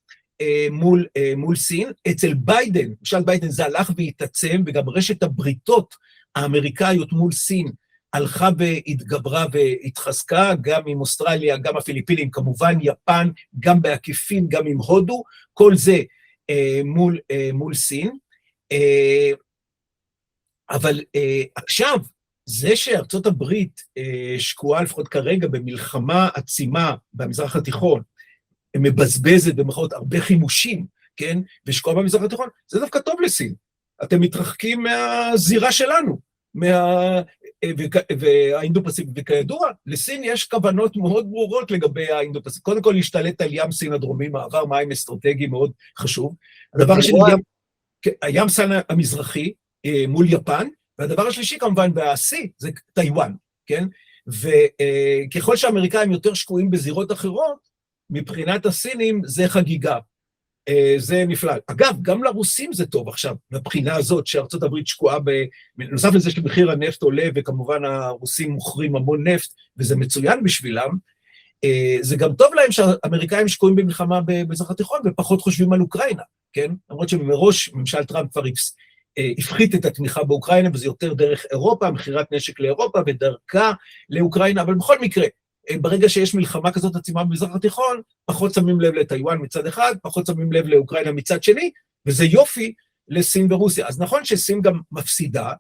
מול סין. אצל ביידן, למשל ביידן זה הלך והתעצם, וגם רשת הבריתות האמריקאיות מול סין הלכה והתגברה והתחזקה, גם עם אוסטרליה, גם הפיליפינים, כמובן יפן, גם בעקיפין, גם עם הודו, כל זה מול סין. אבל עכשיו, זה שארצות הברית שקועה לפחות כרגע במלחמה עצימה במזרח התיכון, מבזבזת במרכאות הרבה חימושים, כן? ושקועה במזרח התיכון, זה דווקא טוב לסין. אתם מתרחקים מהזירה שלנו, והאינדו-פסיפיק, וכידוע, לסין יש כוונות מאוד ברורות לגבי האינדו-פסיפיק. קודם כל, להשתלט על ים סין הדרומי, מעבר מים אסטרטגי מאוד חשוב. הדבר השני, הים סין המזרחי מול יפן, והדבר השלישי כמובן, והשיא, זה טיואן, כן? וככל שהאמריקאים יותר שקועים בזירות אחרות, מבחינת הסינים זה חגיגה. זה נפלא. אגב, גם לרוסים זה טוב עכשיו, מבחינה הזאת שארצות הברית שקועה נוסף לזה שמחיר הנפט עולה, וכמובן הרוסים מוכרים המון נפט, וזה מצוין בשבילם, זה גם טוב להם שהאמריקאים שקועים במלחמה במזרח התיכון, ופחות חושבים על אוקראינה, כן? למרות שמראש ממשל טראמפ כבר הפחית את התמיכה באוקראינה, וזה יותר דרך אירופה, מחירת נשק לאירופה, ודרכה לאוקראינה, אבל בכל מקרה, ברגע שיש מלחמה כזאת עצימה במזרח התיכון, פחות שמים לב לטיואן מצד אחד, פחות שמים לב לאוקראינה מצד שני, וזה יופי לסין ורוסיה. אז נכון שסין גם מפסידה,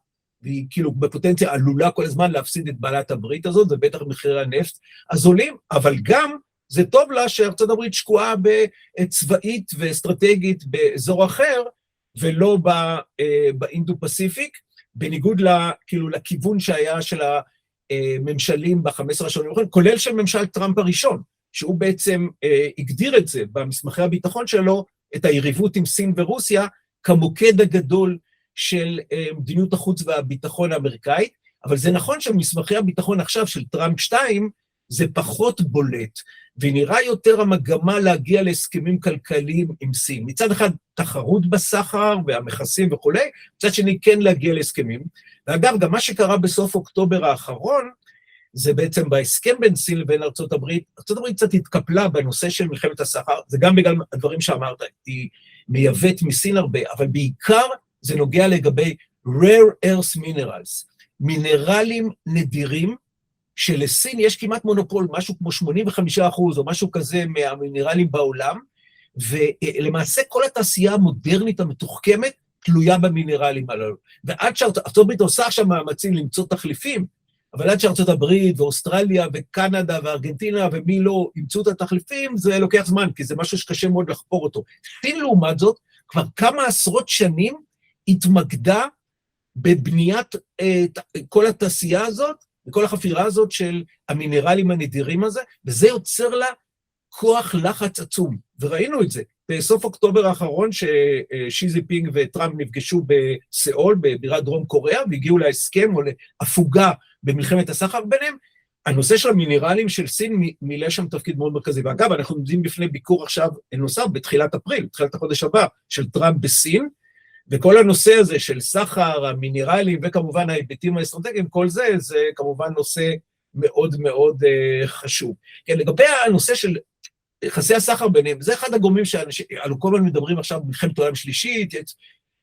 והיא כאילו בפוטנציה עלולה כל הזמן להפסיד את בעלת הברית הזאת, ובטח מחירי הנפט אז עולים, אבל גם זה טוב לה שארצות הברית שקועה בצבאית ואסטרטגית באזור אחר, ולא באינדו-פסיפיק, בניגוד כאילו לכיוון שהיה של הממשלים ב-15 השנים, כולל של ממשל טראמפ הראשון, שהוא בעצם הגדיר את זה במסמכי הביטחון שלו, את היריבות עם סין ורוסיה, כמוקד הגדול של מדיניות החוץ והביטחון האמריקאית, אבל זה נכון שמסמכי הביטחון עכשיו של טראמפ 2, זה פחות בולט, ונראה יותר המגמה להגיע להסכמים כלכליים עם סין. מצד אחד, תחרות בסחר והמכסים וכו', מצד שני, כן להגיע להסכמים. ואגב, גם מה שקרה בסוף אוקטובר האחרון, זה בעצם בהסכם בין סין לבין ארצות הברית, ארצות הברית קצת התקפלה בנושא של מלחמת הסחר, זה גם בגלל הדברים שאמרת, היא מייבאת מסין הרבה, אבל בעיקר זה נוגע לגבי rare earth minerals, מינרלים נדירים, שלסין יש כמעט מונופול, משהו כמו 85% או משהו כזה מהמינרלים בעולם, ולמעשה כל התעשייה המודרנית המתוחכמת תלויה במינרלים הללו. ועד שארצות הברית עושה עכשיו מאמצים למצוא תחליפים, אבל עד שארצות הברית ואוסטרליה וקנדה וארגנטינה ומי לא ימצאו את התחליפים, זה לוקח זמן, כי זה משהו שקשה מאוד לחפור אותו. סין לעומת זאת, כבר כמה עשרות שנים התמקדה בבניית כל התעשייה הזאת, וכל החפירה הזאת של המינרלים הנדירים הזה, וזה יוצר לה כוח לחץ עצום, וראינו את זה. בסוף אוקטובר האחרון ששי ז'ינפינג וטראמפ נפגשו בסיאול, בבירת דרום קוריאה, והגיעו להסכם או להפוגה במלחמת הסחר ביניהם, הנושא של המינרלים של סין מילא שם תפקיד מאוד מרכזי, ואגב, אנחנו עומדים בפני ביקור עכשיו נוסף בתחילת אפריל, בתחילת החודש הבא, של טראמפ בסין, וכל הנושא הזה של סחר, המינרלים, וכמובן ההיבטים האסטרטגיים, כל זה, זה כמובן נושא מאוד מאוד חשוב. כן, לגבי הנושא של יחסי הסחר ביניהם, זה אחד הגורמים שעל כל הזמן מדברים עכשיו במלחמת העולם שלישית,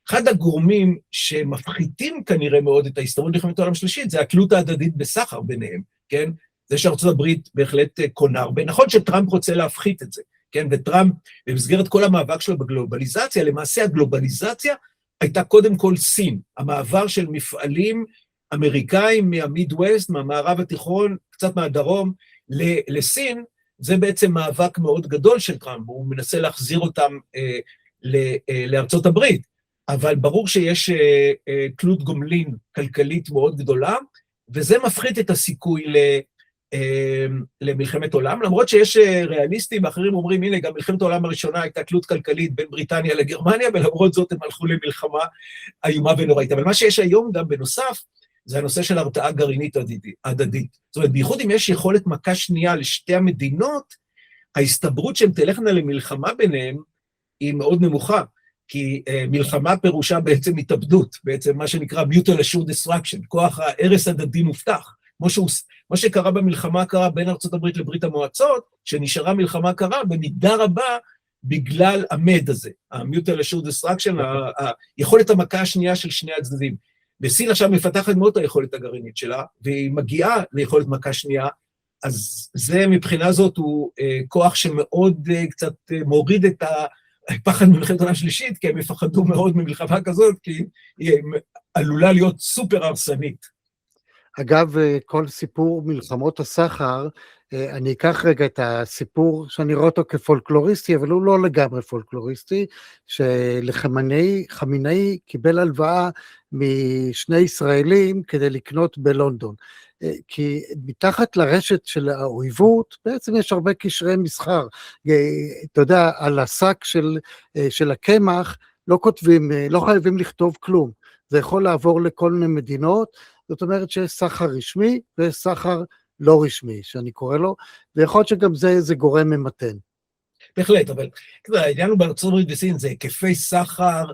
אחד הגורמים שמפחיתים כנראה מאוד את ההסתברות במלחמת העולם שלישית, זה התלות ההדדית בסחר ביניהם, כן? זה שארצות הברית בהחלט קונה הרבה. נכון שטראמפ רוצה להפחית את זה, כן? וטראמפ, במסגרת כל המאבק שלו בגלובליזציה, למעשה הגלובליזציה הייתה קודם כל סין, המעבר של מפעלים אמריקאים מהמידווסט, מהמערב התיכון, קצת מהדרום, לסין, זה בעצם מאבק מאוד גדול של טראמפ, הוא מנסה להחזיר אותם לארצות הברית, אבל ברור שיש תלות גומלין כלכלית מאוד גדולה, וזה מפחית את הסיכוי למלחמת עולם, למרות שיש ריאליסטים, אחרים אומרים, הנה, גם מלחמת העולם הראשונה הייתה תלות כלכלית בין בריטניה לגרמניה, ולמרות זאת הם הלכו למלחמה איומה ונוראית. אבל מה שיש היום גם בנוסף, זה הנושא של הרתעה גרעינית הדדית. זאת אומרת, בייחוד אם יש יכולת מכה שנייה לשתי המדינות, ההסתברות שהן תלכנה למלחמה ביניהם היא מאוד נמוכה, כי מלחמה פירושה בעצם התאבדות, בעצם מה שנקרא mutual assured destruction, כוח ההרס הדדי מובטח. כמו שקרה במלחמה הקרה בין ארצות הברית לברית המועצות, שנשארה מלחמה קרה במידה רבה בגלל המד הזה, ה-mutual assured destruction, היכולת המכה השנייה של שני הצדדים. וסין עכשיו מפתחת מאוד היכולת הגרעינית שלה, והיא מגיעה ליכולת מכה שנייה, אז זה מבחינה זאת הוא כוח שמאוד קצת מוריד את הפחד ממלחמת העולם שלישית, כי הם יפחדו מאוד ממלחמה כזאת, כי היא עלולה להיות סופר הרסנית. אגב, כל סיפור מלחמות הסחר, אני אקח רגע את הסיפור שאני רואה אותו כפולקלוריסטי, אבל הוא לא לגמרי פולקלוריסטי, חמינאי קיבל הלוואה משני ישראלים כדי לקנות בלונדון. כי מתחת לרשת של האויבות, בעצם יש הרבה קשרי מסחר. אתה יודע, על השק של הקמח, לא חייבים לכתוב כלום. זה יכול לעבור לכל מיני מדינות, זאת אומרת שיש סחר רשמי ויש סחר לא רשמי, שאני קורא לו, ויכול להיות שגם זה גורם ממתן. בהחלט, אבל העניין הוא בארצות הברית וסין, זה היקפי סחר,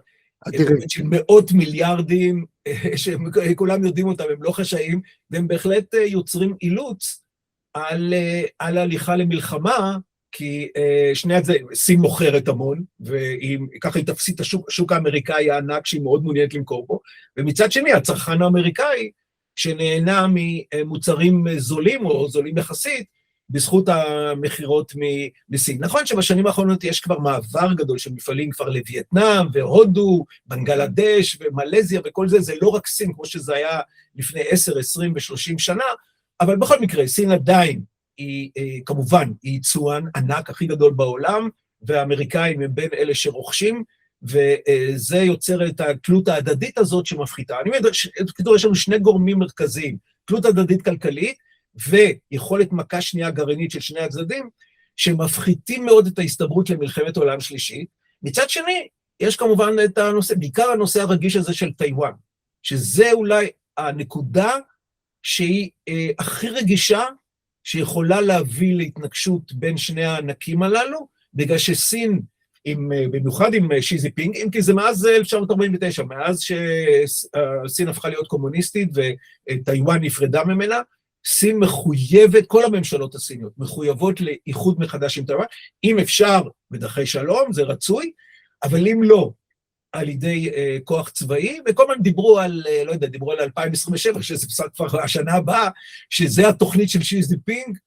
של מאות מיליארדים, שכולם יודעים אותם, הם לא חשאיים, והם בהחלט יוצרים אילוץ על הליכה למלחמה, כי סין מוכרת המון, וככה היא תפסיד את השוק האמריקאי הענק שהיא מאוד מעוניינת למכור בו, ומצד שני הצרכן האמריקאי, שנהנה ממוצרים זולים או זולים יחסית, בזכות המחירות מסין. נכון שבשנים האחרונות יש כבר מעבר גדול של מפעלים כבר לווייטנאם והודו, בנגלדש ומלזיה וכל זה, זה לא רק סין כמו שזה היה לפני 10, 20 ו-30 שנה, אבל בכל מקרה, סין עדיין היא כמובן, היא יצואן ענק הכי גדול בעולם, והאמריקאים הם בין אלה שרוכשים, וזה יוצר את התלות ההדדית הזאת שמפחיתה. אני אומר, יש לנו שני גורמים מרכזיים, תלות הדדית כלכלית, ויכולת מכה שנייה גרעינית של שני הצדדים, שמפחיתים מאוד את ההסתברות למלחמת עולם שלישית. מצד שני, יש כמובן את הנושא, בעיקר הנושא הרגיש הזה של טיואן, שזה אולי הנקודה שהיא הכי רגישה, שיכולה להביא להתנגשות בין שני הענקים הללו, בגלל שסין, במיוחד עם שי ז'ינפינג, אם כי זה מאז 1949, מאז שסין הפכה להיות קומוניסטית וטיואן נפרדה ממנה, סין מחויבת, כל הממשלות הסיניות מחויבות לאיחוד מחדש עם טיואן, אם אפשר בדרכי שלום, זה רצוי, אבל אם לא, על ידי כוח צבאי, וכל הזמן דיברו על, לא יודע, דיברו על 2027, שזה כבר השנה הבאה, שזה התוכנית של שי ז'ינפינג,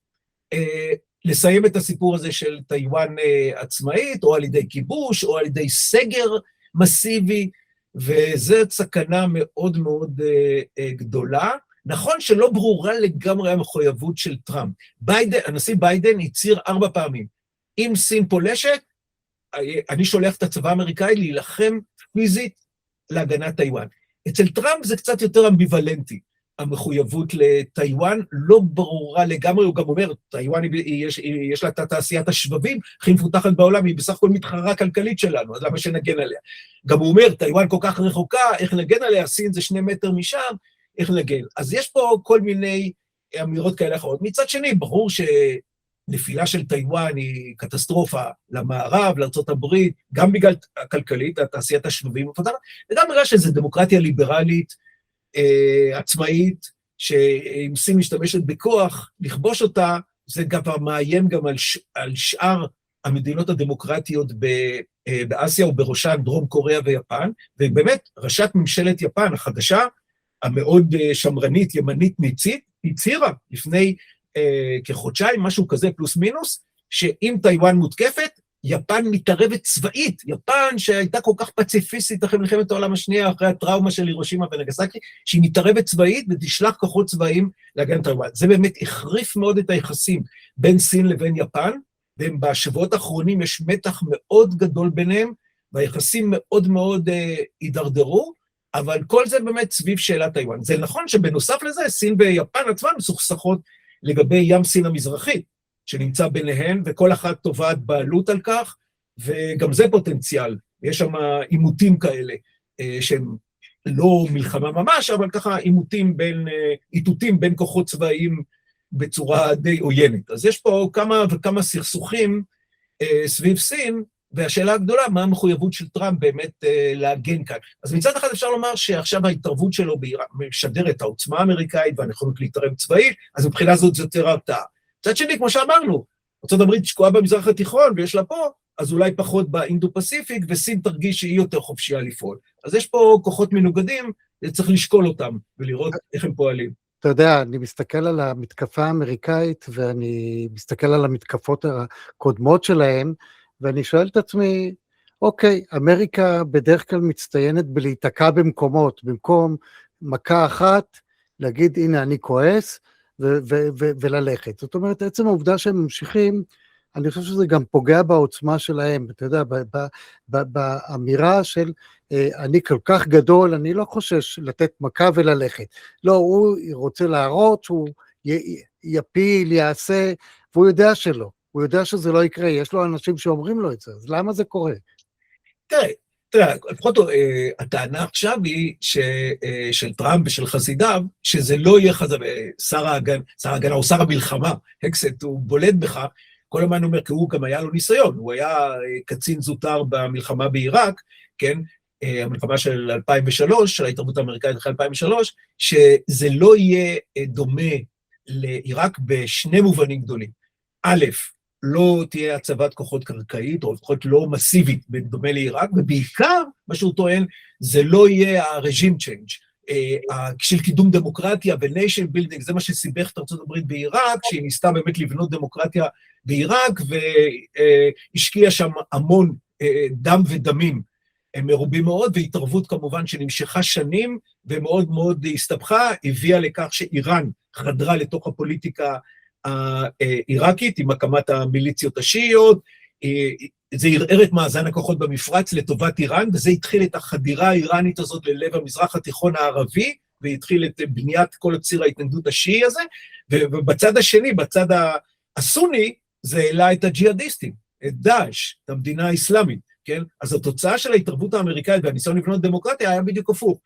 לסיים את הסיפור הזה של טיואן עצמאית, או על ידי כיבוש, או על ידי סגר מסיבי, וזו סכנה מאוד מאוד גדולה. נכון שלא ברורה לגמרי המחויבות של טראמפ. הנשיא ביידן הצהיר 4 פעמים, אם סין פולשת, אני שולח את הצבא האמריקאי להילחם פיזית להגנת טיואן. אצל טראמפ זה קצת יותר אמביוולנטי. המחויבות לטיואן לא ברורה לגמרי, הוא גם אומר, טיואן יש לה את תעשיית השבבים, הכי מפותחת בעולם, היא בסך הכל מתחרה כלכלית שלנו, אז למה שנגן עליה? גם הוא אומר, טיואן כל כך רחוקה, איך נגן עליה? סין זה 2 מטר משם, איך נגן? אז יש פה כל מיני אמירות כאלה אחרות. מצד שני, ברור שנפילה של טיואן היא קטסטרופה למערב, לארצות הברית, גם בגלל הכלכלית, תעשיית השבבים, וגם בגלל שזו דמוקרטיה ליברלית, עצמאית, שאם סין משתמשת בכוח, לכבוש אותה, זה גם מאיים גם על שאר המדינות הדמוקרטיות באסיה, ובראשן דרום קוריאה ויפן, ובאמת, ראשת ממשלת יפן החדשה, המאוד שמרנית, ימנית ניצית, הצהירה לפני כחודשיים, משהו כזה פלוס מינוס, שאם טיואן מותקפת, יפן מתערבת צבאית, יפן שהייתה כל כך פציפיסטית אחרי מלחמת העולם השנייה, אחרי הטראומה של הירושימה ונגסקי, שהיא מתערבת צבאית ותשלח כוחות צבאיים להגן טיואן. זה באמת החריף מאוד את היחסים בין סין לבין יפן, ובשבועות האחרונים יש מתח מאוד גדול ביניהם, והיחסים מאוד מאוד הידרדרו, אבל כל זה באמת סביב שאלת טיואן. זה נכון שבנוסף לזה, סין ויפן עצמן מסוכסכות לגבי ים סין המזרחית, שנמצא ביניהן, וכל אחת תובעת בעלות על כך, וגם זה פוטנציאל. יש שם עימותים כאלה, שהם לא מלחמה ממש, אבל ככה עיתותים בין כוחות צבאיים בצורה די עוינת. אז יש פה כמה וכמה סכסוכים סביב סין, והשאלה הגדולה, מה המחויבות של טראמפ באמת להגן כאן? אז מצד אחד אפשר לומר שעכשיו ההתערבות שלו משדר את העוצמה האמריקאית, והנכונות להתערב צבאית, אז מבחינה זאת זה יותר הרתעה. מצד שני, כמו שאמרנו, ארצות הברית שקועה במזרח התיכון, ויש לה פה, אז אולי פחות באינדו-פסיפיק, וסין תרגיש שהיא יותר חופשייה לפעול. אז יש פה כוחות מנוגדים, צריך לשקול אותם, ולראות איך הם פועלים. אתה יודע, אני מסתכל על המתקפה האמריקאית, ואני מסתכל על המתקפות הקודמות שלהם, ואני שואל את עצמי, אוקיי, אמריקה בדרך כלל מצטיינת בלהיתקע במקומות, במקום מכה אחת, להגיד, הנה אני כועס, וללכת. זאת אומרת, עצם העובדה שהם ממשיכים, אני חושב שזה גם פוגע בעוצמה שלהם, אתה יודע, באמירה של אני כל כך גדול, אני לא חושש לתת מכה וללכת. לא, הוא רוצה להראות שהוא יפיל, יעשה, והוא יודע שלא. הוא יודע שזה לא יקרה, יש לו אנשים שאומרים לו את זה, אז למה זה קורה? תראה, לפחות הטענה עכשיו היא של טראמפ ושל חסידיו, שזה לא יהיה שר ההגנה או שר המלחמה, הקסט, הוא בולט בך, כל הזמן אומר, כי הוא גם היה לו ניסיון, הוא היה קצין זוטר במלחמה בעיראק, כן, המלחמה של 2003, של ההתערבות האמריקאית אחרי 2003, שזה לא יהיה דומה לעיראק בשני מובנים גדולים. א', לא תהיה הצבת כוחות קרקעית, או לפחות לא מסיבית, בדומה לעיראק, ובעיקר, מה שהוא טוען, זה לא יהיה הרג'ים צ'יינג', של קידום דמוקרטיה ו-nation building, זה מה שסיבך את ארצות הברית בעיראק, שהיא ניסתה באמת לבנות דמוקרטיה בעיראק, והשקיעה שם המון דם ודמים מרובים מאוד, והתערבות כמובן שנמשכה שנים, ומאוד מאוד הסתבכה, הביאה לכך שאיראן חדרה לתוך הפוליטיקה העיראקית, עם הקמת המיליציות השיעיות, זה ערער את מאזן הכוחות במפרץ לטובת איראן, וזה התחיל את החדירה האיראנית הזאת ללב המזרח התיכון הערבי, והתחיל את בניית כל הציר ההתנגדות השיעי הזה, ובצד השני, בצד הסוני, זה העלה את הג'יהאדיסטים, את דאעש, את המדינה האסלאמית, כן? אז התוצאה של ההתערבות האמריקאית והניסיון לבנות דמוקרטיה היה בדיוק הפוך.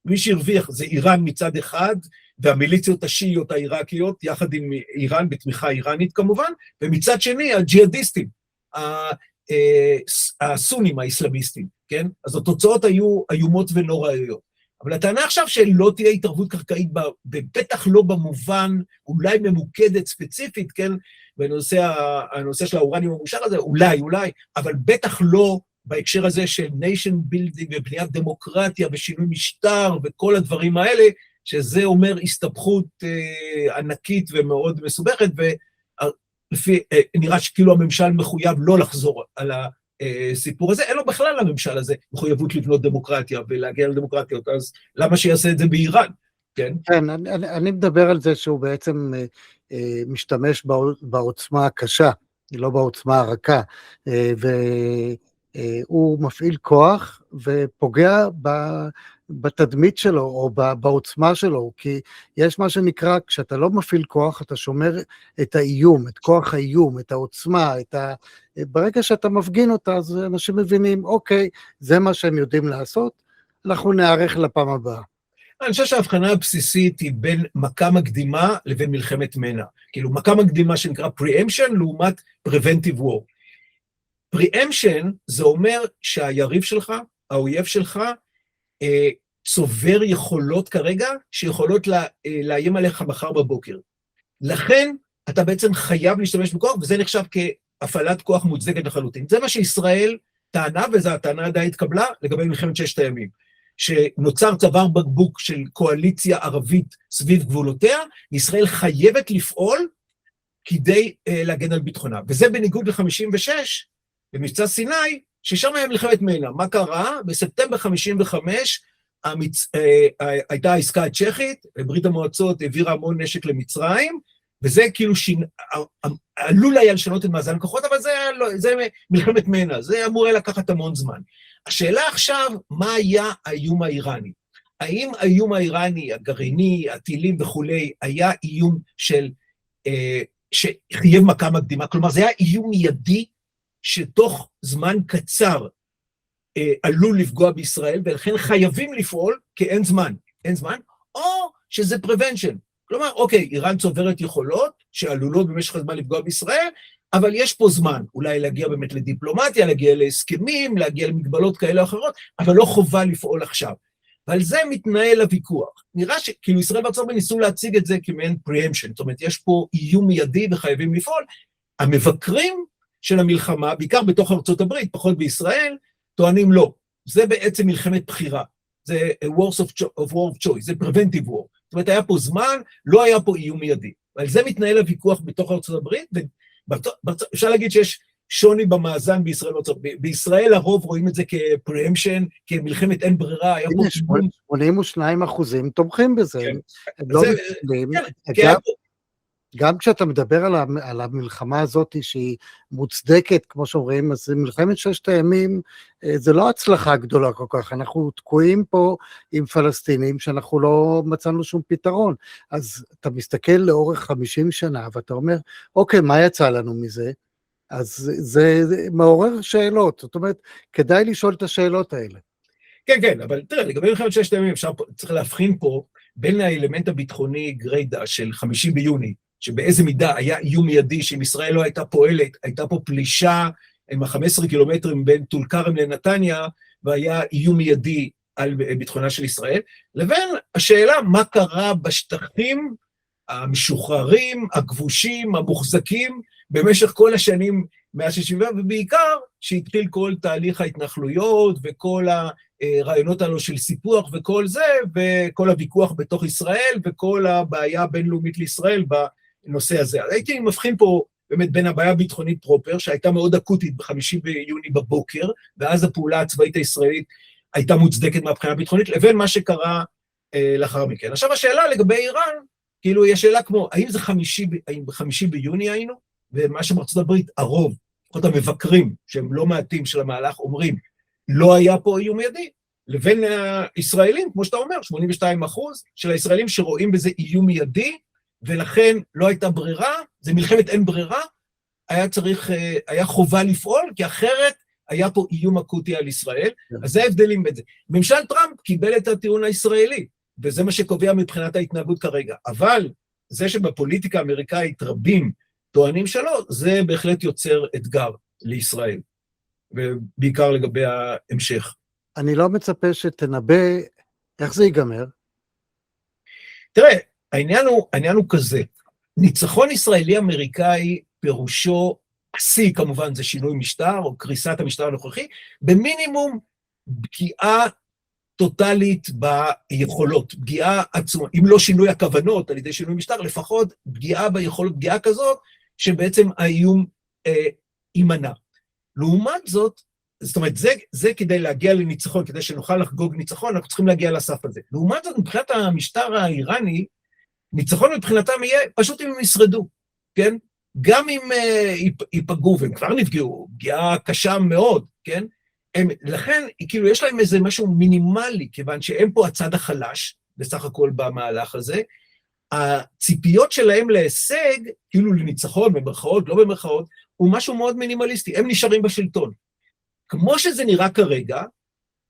מי שהרוויח זה איראן מצד אחד, והמיליציות השיעיות העיראקיות, יחד עם איראן, בתמיכה איראנית כמובן, ומצד שני, הג'יהאדיסטים, הסונים האסלאמיסטים, כן? אז התוצאות היו איומות ונוראיות. אבל הטענה עכשיו שלא תהיה התערבות קרקעית, בטח לא במובן, אולי ממוקדת ספציפית, כן? בנושא של האורניום המאושר הזה, אולי, אבל בטח לא בהקשר הזה של nation building ובניית דמוקרטיה ושינוי משטר וכל הדברים האלה, שזה אומר הסתבכות ענקית ומאוד מסובכת, נראה שכאילו הממשל מחויב לא לחזור על הסיפור הזה, אין לו בכלל לממשל הזה מחויבות לבנות דמוקרטיה ולהגיע לדמוקרטיות, אז למה שיעשה את זה באיראן? כן? כן, אני מדבר על זה שהוא בעצם משתמש בעוצמה הקשה, לא בעוצמה הרכה, והוא מפעיל כוח ופוגע בתדמית שלו או בעוצמה שלו, כי יש מה שנקרא, כשאתה לא מפעיל כוח, אתה שומר את האיום, את כוח האיום, את העוצמה, ברגע שאתה מפגין אותה, אז אנשים מבינים, אוקיי, זה מה שהם יודעים לעשות, אנחנו נערך לפעם הבאה. אני חושב שההבחנה הבסיסית היא בין מכה מקדימה לבין מלחמת מנע. כאילו, מכה מקדימה שנקרא preemption לעומת preventive war. preemption זה אומר שהיריב שלך, האויב שלך, צובר יכולות כרגע, שיכולות לאיים עליך מחר בבוקר. לכן, אתה בעצם חייב להשתמש בכוח, וזה נחשב כהפעלת כוח מוצדקת לחלוטין. זה מה שישראל טענה, וזו הטענה די התקבלה, לגבי מלחמת ששת הימים. שנוצר צוואר בקבוק של קואליציה ערבית סביב גבולותיה, ישראל חייבת לפעול כדי להגן על ביטחונה. וזה בניגוד ל-56, במבצע סיני, ששם היה מלחמת מנע. מה קרה? בספטמבר 55, הייתה העסקה הצ'כית, ברית המועצות העבירה המון נשק למצרים, וזה כאילו עלול היה לשנות את מאזן הכוחות, אבל זה מלחמת מנע, זה אמור היה לקחת המון זמן. השאלה עכשיו, מה היה האיום האיראני? האם האיום האיראני, הגרעיני, הטילים וכולי, היה איום שחייב מכה מקדימה? כלומר, זה היה איום מיידי, שתוך זמן קצר עלול לפגוע בישראל, ולכן חייבים לפעול, כי אין זמן, או שזה prevention. כלומר, אוקיי, איראן צוברת יכולות, שעלולות במשך הזמן לפגוע בישראל, אבל יש פה זמן, אולי להגיע באמת לדיפלומטיה, להגיע להסכמים, להגיע למגבלות כאלה או אחרות, אבל לא חובה לפעול עכשיו. ועל זה מתנהל הוויכוח. נראה שכאילו ישראל וארצות הברית ניסו להציג את זה כמעין preemption, זאת אומרת, יש פה איום מיידי וחייבים לפעול. המבקרים של המלחמה, בעיקר בתוך ארצות הברית, פחות בישראל, טוענים לא. זה בעצם מלחמת בחירה. זה war of choice, זה preventive war. זאת אומרת, היה פה זמן, לא היה פה איום מיידי. ועל זה מתנהל הוויכוח בתוך ארצות הברית, אפשר להגיד שיש שוני במאזן בישראל וארצות הברית. בישראל הרוב רואים את זה כ-preemption, כמלחמת אין ברירה. הנה, 82% תומכים בזה. גם כשאתה מדבר על המלחמה הזאת שהיא מוצדקת, כמו שאומרים, אז מלחמת ששת הימים, זה לא הצלחה גדולה כל כך, אנחנו תקועים פה עם פלסטינים, שאנחנו לא מצאנו שום פתרון, אז אתה מסתכל לאורך 50 שנה, ואתה אומר, אוקיי, מה יצא לנו מזה? אז זה מעורר שאלות, זאת אומרת, כדאי לשאול את השאלות האלה. כן, אבל תראה, לגבי מלחמת ששת הימים, צריך להבחין פה, בין האלמנט הביטחוני גריידה של 5 ביוני, שבאיזה מידה היה איום מיידי, שאם ישראל לא הייתה פועלת, הייתה פה פלישה עם 15 קילומטרים בין טול כרם לנתניה, והיה איום מיידי על ביטחונה של ישראל, לבין השאלה מה קרה בשטחים המשוחררים, הכבושים, המוחזקים, במשך כל השנים 160, ובעיקר שהתחיל כל תהליך ההתנחלויות וכל הרעיונות האלו של סיפוח וכל זה, וכל הוויכוח בתוך ישראל, וכל הבעיה הבינלאומית לישראל בנושא הזה. הייתי מבחין פה באמת בין הבעיה הביטחונית פרופר, שהייתה מאוד אקוטית ב5 ביוני בבוקר, ואז הפעולה הצבאית הישראלית הייתה מוצדקת מהבחינה הביטחונית, לבין מה שקרה לאחר מכן. עכשיו השאלה לגבי איראן, כאילו היא השאלה כמו, האם זה 5 ביוני היינו? ומה שבארצות הברית, הרוב, לפחות המבקרים, שהם לא מעטים של המהלך, אומרים, לא היה פה איום מיידי, לבין הישראלים, כמו שאתה אומר, 82% של הישראלים שרואים בזה איום מיידי, ולכן לא הייתה ברירה, זה מלחמת אין ברירה, היה חובה לפעול, כי אחרת היה פה איום אקוטי על ישראל, אז זה ההבדלים בזה. ממשל טראמפ קיבל את הטיעון הישראלי, וזה מה שקובע מבחינת ההתנהגות כרגע, אבל זה שבפוליטיקה האמריקאית רבים טוענים שלא, זה בהחלט יוצר אתגר לישראל, ובעיקר לגבי ההמשך. אני לא מצפה שתנבא איך זה ייגמר. תראה, העניין הוא כזה, ניצחון ישראלי-אמריקאי פירושו, השיא כמובן זה שינוי משטר, או קריסת המשטר הנוכחי, במינימום פגיעה טוטלית ביכולות, פגיעה עצומה, אם לא שינוי הכוונות על ידי שינוי משטר, לפחות פגיעה ביכולות, פגיעה כזאת, שבעצם האיום יימנע. לעומת זאת אומרת, זה כדי להגיע לניצחון, כדי שנוכל לחגוג ניצחון, אנחנו צריכים להגיע לסף הזה. לעומת זאת, מבחינת המשטר האיראני, ניצחון מבחינתם יהיה פשוט אם הם ישרדו, כן? גם אם ייפגעו, והם כבר נפגעו, פגיעה קשה מאוד, כן? לכן, כאילו, יש להם איזה משהו מינימלי, כיוון שהם פה הצד החלש, בסך הכל במהלך הזה, הציפיות שלהם להישג, כאילו לניצחון, במרכאות, לא במרכאות, הוא משהו מאוד מינימליסטי, הם נשארים בשלטון. כמו שזה נראה כרגע,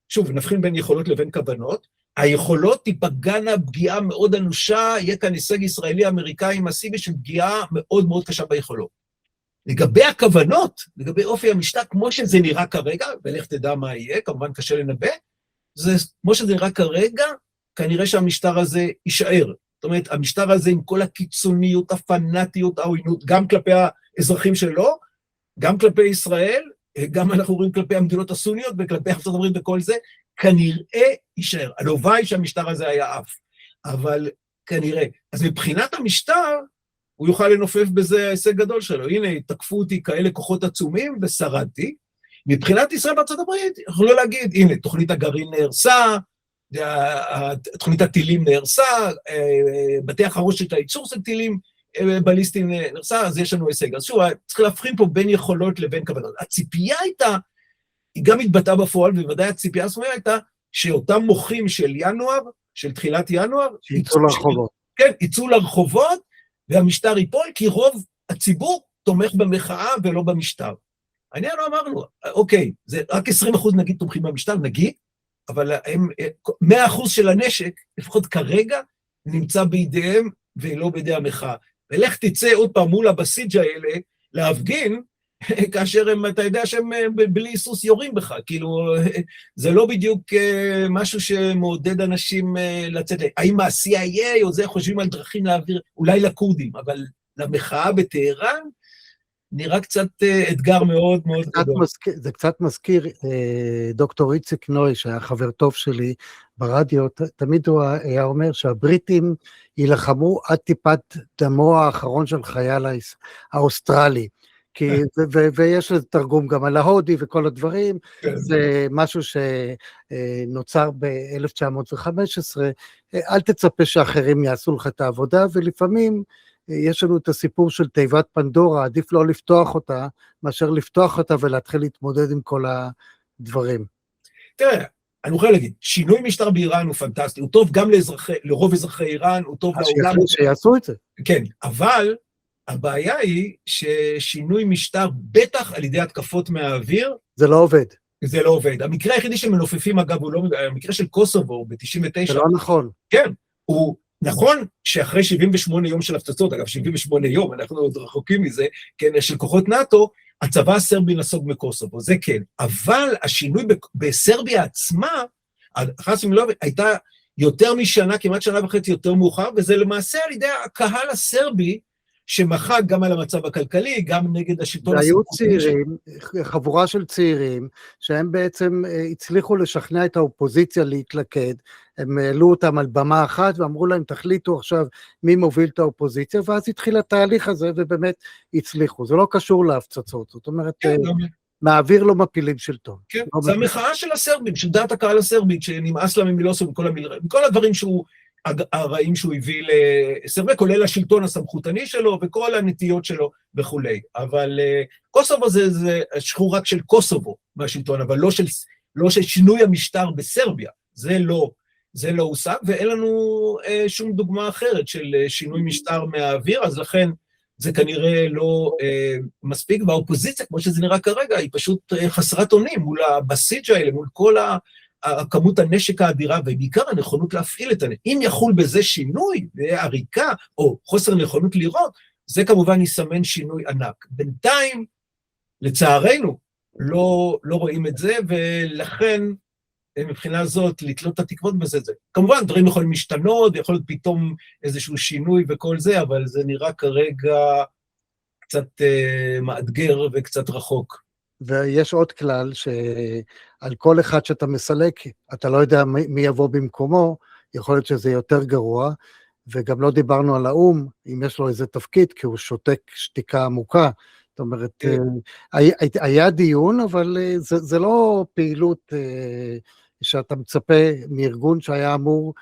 שוב, נבחין בין יכולות לבין כוונות, היכולות תיפגענה פגיעה מאוד אנושה, יהיה כאן הישג ישראלי-אמריקאי מסיבי של פגיעה מאוד מאוד קשה ביכולות. לגבי הכוונות, לגבי אופי המשטר, כמו שזה נראה כרגע, ולך תדע מה יהיה, כמובן קשה לנבא, זה כמו שזה נראה כרגע, כנראה שהמשטר הזה יישאר. זאת אומרת, המשטר הזה עם כל הקיצוניות, הפנאטיות, העוינות, גם כלפי האזרחים שלו, גם כלפי ישראל, גם אנחנו רואים כלפי המדינות הסוניות וכלפי ארצות הברית וכל זה, כנראה יישאר. הלוואי שהמשטר הזה היה אף, אבל כנראה. אז מבחינת המשטר, הוא יוכל לנופף בזה ההישג גדול שלו. הנה, תקפו אותי כאלה כוחות עצומים ושרדתי. מבחינת ישראל בארצות הברית, יכולו להגיד, הנה, תוכנית הגרעין נהרסה, תוכנית הטילים נהרסה, בתי החרושת הייצור של טילים בליסטיים נהרסה, אז יש לנו הישג. אז שוב, צריך להבחין פה בין יכולות לבין כוונות. הציפייה הייתה, היא גם התבטאה בפועל, ובוודאי הציפייה הסמויה הייתה, שאותם מוחים של ינואר, של תחילת ינואר, יצאו לרחובות. כן, יצאו לרחובות, והמשטר ייפול, כי רוב הציבור תומך במחאה ולא במשטר. העניין לא אמרנו, אוקיי, זה רק 20% נגיד תומכים במשטר, נגיד, אבל 100% של הנשק, לפחות כרגע, נמצא בידיהם ולא בידי המחאה. ולך תצא עוד פעם מול הבסיג' האלה להפגין, כאשר הם, אתה יודע שהם בלי היסוס יורים בך, כאילו, זה לא בדיוק משהו שמעודד אנשים לצאת, האם ה-CIA או זה חושבים על דרכים להעביר, אולי לקורדים, אבל למחאה בטהרן, נראה קצת אתגר מאוד מאוד גדול. זה קצת מזכיר, דוקטור איציק נוי, שהיה חבר טוב שלי ברדיו, תמיד הוא היה אומר שהבריטים ילחמו עד טיפת דמו האחרון של חייל האוסטרלי, ויש לזה תרגום גם על ההודי וכל הדברים, זה משהו שנוצר ב-1915, אל תצפה שאחרים יעשו לך את העבודה, ולפעמים יש לנו את הסיפור של תיבת פנדורה, עדיף לא לפתוח אותה, מאשר לפתוח אותה ולהתחיל להתמודד עם כל הדברים. תראה, אני יכול להגיד, שינוי משטר באיראן הוא פנטסטי, הוא טוב גם לרוב אזרחי איראן, הוא טוב לעולם. שיעשו את זה. כן, אבל הבעיה היא ששינוי משטר, בטח על ידי התקפות מהאוויר, זה לא עובד. זה לא עובד. המקרה היחידי שמנופפים, אגב, הוא לא, המקרה של קוסובו ב-99. זה לא נכון. כן, הוא נכון שאחרי 78 יום של הפצצות, אגב, 78 יום, אנחנו עוד רחוקים מזה, כן, של כוחות נאטו, הצבא הסרבי נסוג מקוסובו, זה כן. אבל השינוי בסרביה עצמה, הייתה יותר משנה, כמעט שנה וחצי יותר מאוחר, וזה למעשה על ידי הקהל הסרבי, שמחה גם על המצב הכלכלי, גם נגד השלטון והיו צעירים, חבורה של צעירים, שהם בעצם הצליחו לשכנע את האופוזיציה להתלכד, הם העלו אותם על במה אחת, ואמרו להם, תחליטו עכשיו מי מוביל את האופוזיציה, ואז התחיל התהליך הזה, ובאמת הצליחו. זה לא קשור להפצצות, זאת אומרת, מהאוויר לא מפילים שלטון. כן, זה המחאה של הסרבים, של דעת הקהל הסרבית, שנמאס לה ממילוסוב, מכל הדברים הרעים שהוא הביא לסרבי, כולל השלטון הסמכותני שלו, וכל הנטיות שלו וכולי. אבל קוסובו זה השחרור רק של קוסובו מהשלטון, אבל לא של שינוי המשטר בסרביה. זה לא הושג, ואין לנו שום דוגמה אחרת של שינוי משטר מהאוויר, אז לכן זה כנראה לא מספיק, והאופוזיציה, כמו שזה נראה כרגע, היא פשוט חסרת אונים מול הבסיג' האלה, מול כל כמות הנשק האדירה, ובעיקר הנכונות להפעיל את הנשק. אם יחול בזה שינוי, עריקה, או חוסר נכונות לראות, זה כמובן יסמן שינוי ענק. בינתיים, לצערנו, לא רואים את זה, ולכן, מבחינה זאת, לתלות את התקוות בזה. כמובן, דברים יכולים להשתנות, יכול להיות פתאום איזשהו שינוי וכל זה, אבל זה נראה כרגע קצת מאתגר וקצת רחוק. ויש עוד כלל שעל כל אחד שאתה מסלק, אתה לא יודע מי יבוא במקומו, יכול להיות שזה יותר גרוע, וגם לא דיברנו על האום, אם יש לו איזה תפקיד, כי הוא שותק שתיקה עמוקה, זאת אומרת, היה דיון, אבל זה לא פעילות שאתה מצפה מארגון שהיה אמור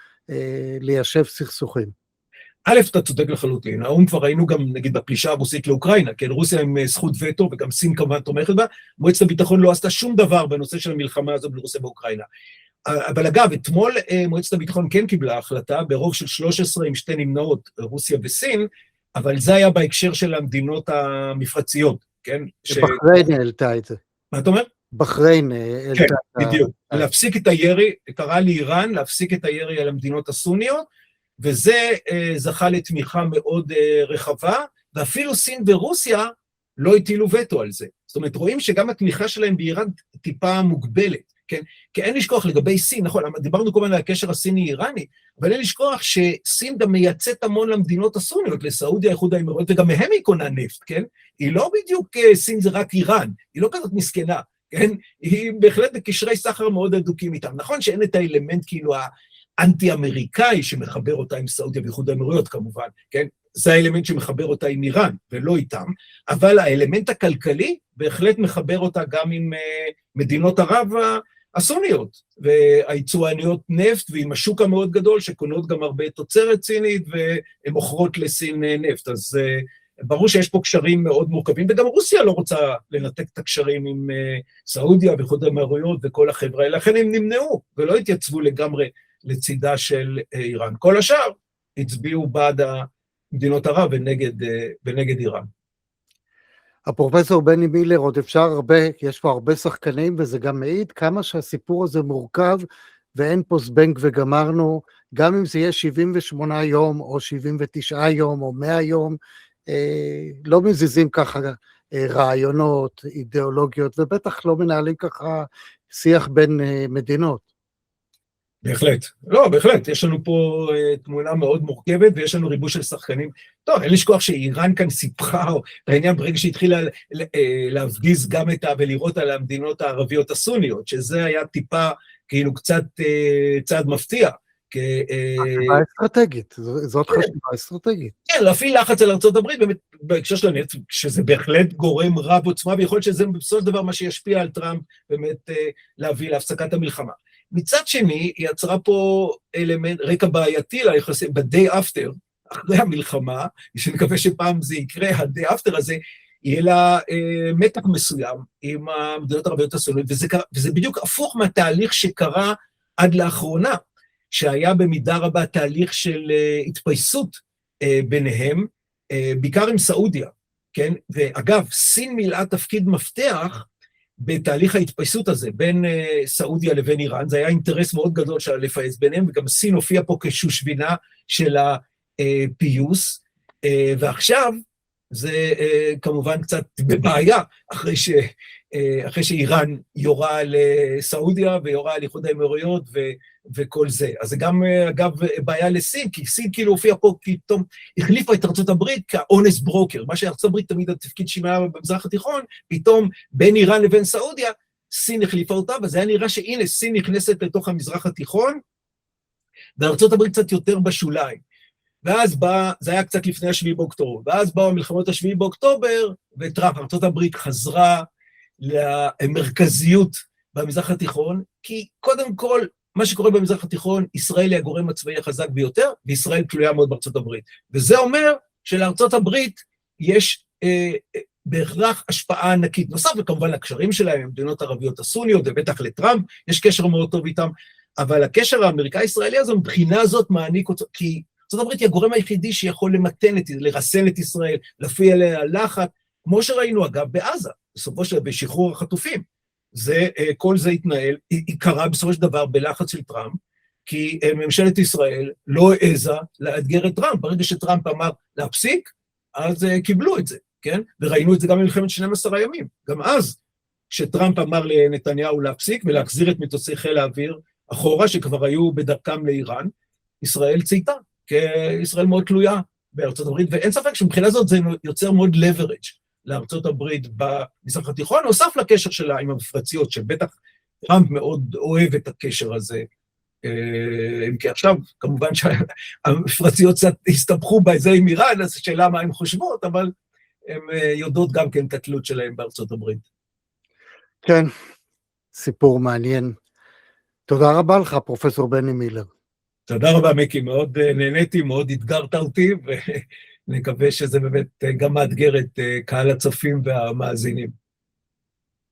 ליישב סכסוכים. א', אתה צודק לחלוטין, האום כבר ראינו גם נגיד בפלישה הרוסית לאוקראינה, כן, רוסיה עם זכות וטו וגם סין כמובן תומכת בה, מועצת הביטחון לא עשתה שום דבר בנושא של המלחמה הזו בין רוסיה ואוקראינה. אבל אגב, אתמול מועצת הביטחון כן קיבלה החלטה, ברוב של 13 עם שתי נמנעות, רוסיה וסין, אבל זה היה בהקשר של המדינות המפרציות, כן? בחריין העלתה את זה. מה אתה אומר? בחריין העלתה. כן, בדיוק. להפסיק את הירי, קרא לאיראן להפסיק את הירי על המדינות הסוניות, וזה זכה לתמיכה מאוד רחבה, ואפילו סין ורוסיה לא הטילו וטו על זה. זאת אומרת, רואים שגם התמיכה שלהם באיראן טיפה מוגבלת, כן? כי אין לשכוח לגבי סין, נכון, דיברנו כל הזמן על הקשר הסיני-איראני, אבל אין לשכוח שסין גם מייצאת המון למדינות הסוניות, לסעודיה, איחוד האמירויות, וגם מהם היא קונה נפט, כן? היא לא בדיוק סין זה רק איראן, היא לא כזאת מסכנה, כן? היא בהחלט בקשרי סחר מאוד הדוקים איתם. נכון שאין את האלמנט כאילו האנטי-אמריקאי שמחבר אותה עם סעודיה ואיחוד האמירויות כמובן, כן? זה האלמנט שמחבר אותה עם איראן ולא איתם, אבל האלמנט הכלכלי בהחלט מחבר אותה גם עם מדינות ערב הסוניות, והיצואניות נפט ועם השוק המאוד גדול שקונות גם הרבה תוצרת סינית והן מוכרות לסין נפט, אז ברור שיש פה קשרים מאוד מורכבים, וגם רוסיה לא רוצה לנתק את הקשרים עם סעודיה ואיחוד האמירויות וכל החברה, לכן הם נמנעו ולא התייצבו לגמרי לצידה של איראן. כל השאר הצביעו בעד מדינות ערב ונגד איראן. הפרופסור בני מילר, עוד אפשר הרבה, יש פה הרבה שחקנים, וזה גם מעיד כמה שהסיפור הזה מורכב, ואין פה זבנג וגמרנו, גם אם זה יהיה 78 יום, או 79 יום, או 100 יום, לא מזיזים ככה רעיונות, אידיאולוגיות, ובטח לא מנהלים ככה שיח בין מדינות. בהחלט, לא, בהחלט, יש לנו פה תמונה מאוד מורכבת, ויש לנו ריבוש של שחקנים. טוב, אין לשכוח שאיראן כאן סיפחה את העניין ברגע שהתחילה להפגיז גם ולראות על המדינות הערביות הסוניות, שזה היה טיפה, כאילו קצת צעד מפתיע. חשיבה אסטרטגית, זאת חשיבה אסטרטגית. כן, להפעיל לחץ על ארצות הברית, באמת בהקשר של הנפט, שזה בהחלט גורם רב עוצמה, ויכול להיות שזה בסופו של דבר מה שישפיע על טראמפ, באמת להביא להפסקת המלחמה. מצד שני, היא יצרה פה אלמנט, רקע בעייתי ליחסים, ב-day after, אחרי המלחמה, שנקווה שפעם זה יקרה, ה-day after הזה, יהיה לה מתח מסוים עם המדינות הערביות הסוניות, וזה בדיוק הפוך מהתהליך שקרה עד לאחרונה, שהיה במידה רבה תהליך של התפייסות ביניהם, בעיקר עם סעודיה, כן? ואגב, סין מילאה תפקיד מפתח, בתהליך ההתפייסות הזה, בין סעודיה לבין איראן, זה היה אינטרס מאוד גדול של לפייס ביניהם, וגם סין הופיעה פה כשושבינה של הפיוס, ועכשיו זה כמובן קצת בבעיה, אחרי שאיראן יורה לסעודיה ויורה על איחוד האמירויות וכל זה. אז זה גם, אגב, בעיה לסין, כי סין כאילו הופיעה פה, כי פתאום החליפה את ארצות הברית כאונס ברוקר, מה שארצות הברית תמיד התפקיד שלה במזרח התיכון, פתאום בין איראן לבין סעודיה, סין החליפה אותה, וזה היה נראה שהנה, סין נכנסת לתוך המזרח התיכון, וארצות הברית קצת יותר בשוליים. ואז זה היה קצת לפני השביעי באוקטובר, ואז באו המלחמות השביעי באוקטובר, וטראמפ, ארצות הברית חזרה למרכזיות במזרח התיכון, כי קודם כל, מה שקורה במזרח התיכון, ישראל היא הגורם הצבאי החזק ביותר, וישראל תלויה מאוד בארצות הברית. וזה אומר שלארצות הברית יש בהכרח השפעה ענקית נוסף, וכמובן לקשרים שלהם, המדינות הערביות הסוניות, ובטח לטראמפ, יש קשר מאוד טוב איתם, אבל הקשר האמריקאי-ישראלי הזה, מבחינה הזאת מעניק אותו, כי ארצות הברית היא הגורם היחידי שיכול לרסן את ישראל, להפעיל עליה לחץ, כמו שראינו אגב בעזה, בסופו של דבר בשחרור החטופים. כל זה קרה בסופו של דבר בלחץ של טראמפ, כי ממשלת ישראל לא העזה לאתגר את טראמפ, ברגע שטראמפ אמר להפסיק, אז קיבלו את זה, כן? וראינו את זה גם במלחמת 12 הימים, גם אז, כשטראמפ אמר לנתניהו להפסיק ולהחזיר את מטוסי חיל האוויר אחורה, שכבר היו בדרכם לאיראן, ישראל צייתה, כי ישראל מאוד תלויה בארצות הברית, ואין ספק שמבחינה זאת זה יוצר מאוד leverage לארצות הברית במזרח התיכון, נוסף לקשר שלה עם המפרציות, שבטח טראמפ מאוד אוהב את הקשר הזה, כי עכשיו כמובן שהמפרציות קצת הסתבכו בזה עם איראן, אז שאלה מה הן חושבות, אבל הן יודעות גם כן את התלות שלהן בארצות הברית. כן, סיפור מעניין. תודה רבה לך, פרופסור בני מילר. תודה רבה, מיקי, מאוד נהניתי, מאוד אתגרת אותי, ונקווה שזה באמת גם מאתגר את קהל הצופים והמאזינים.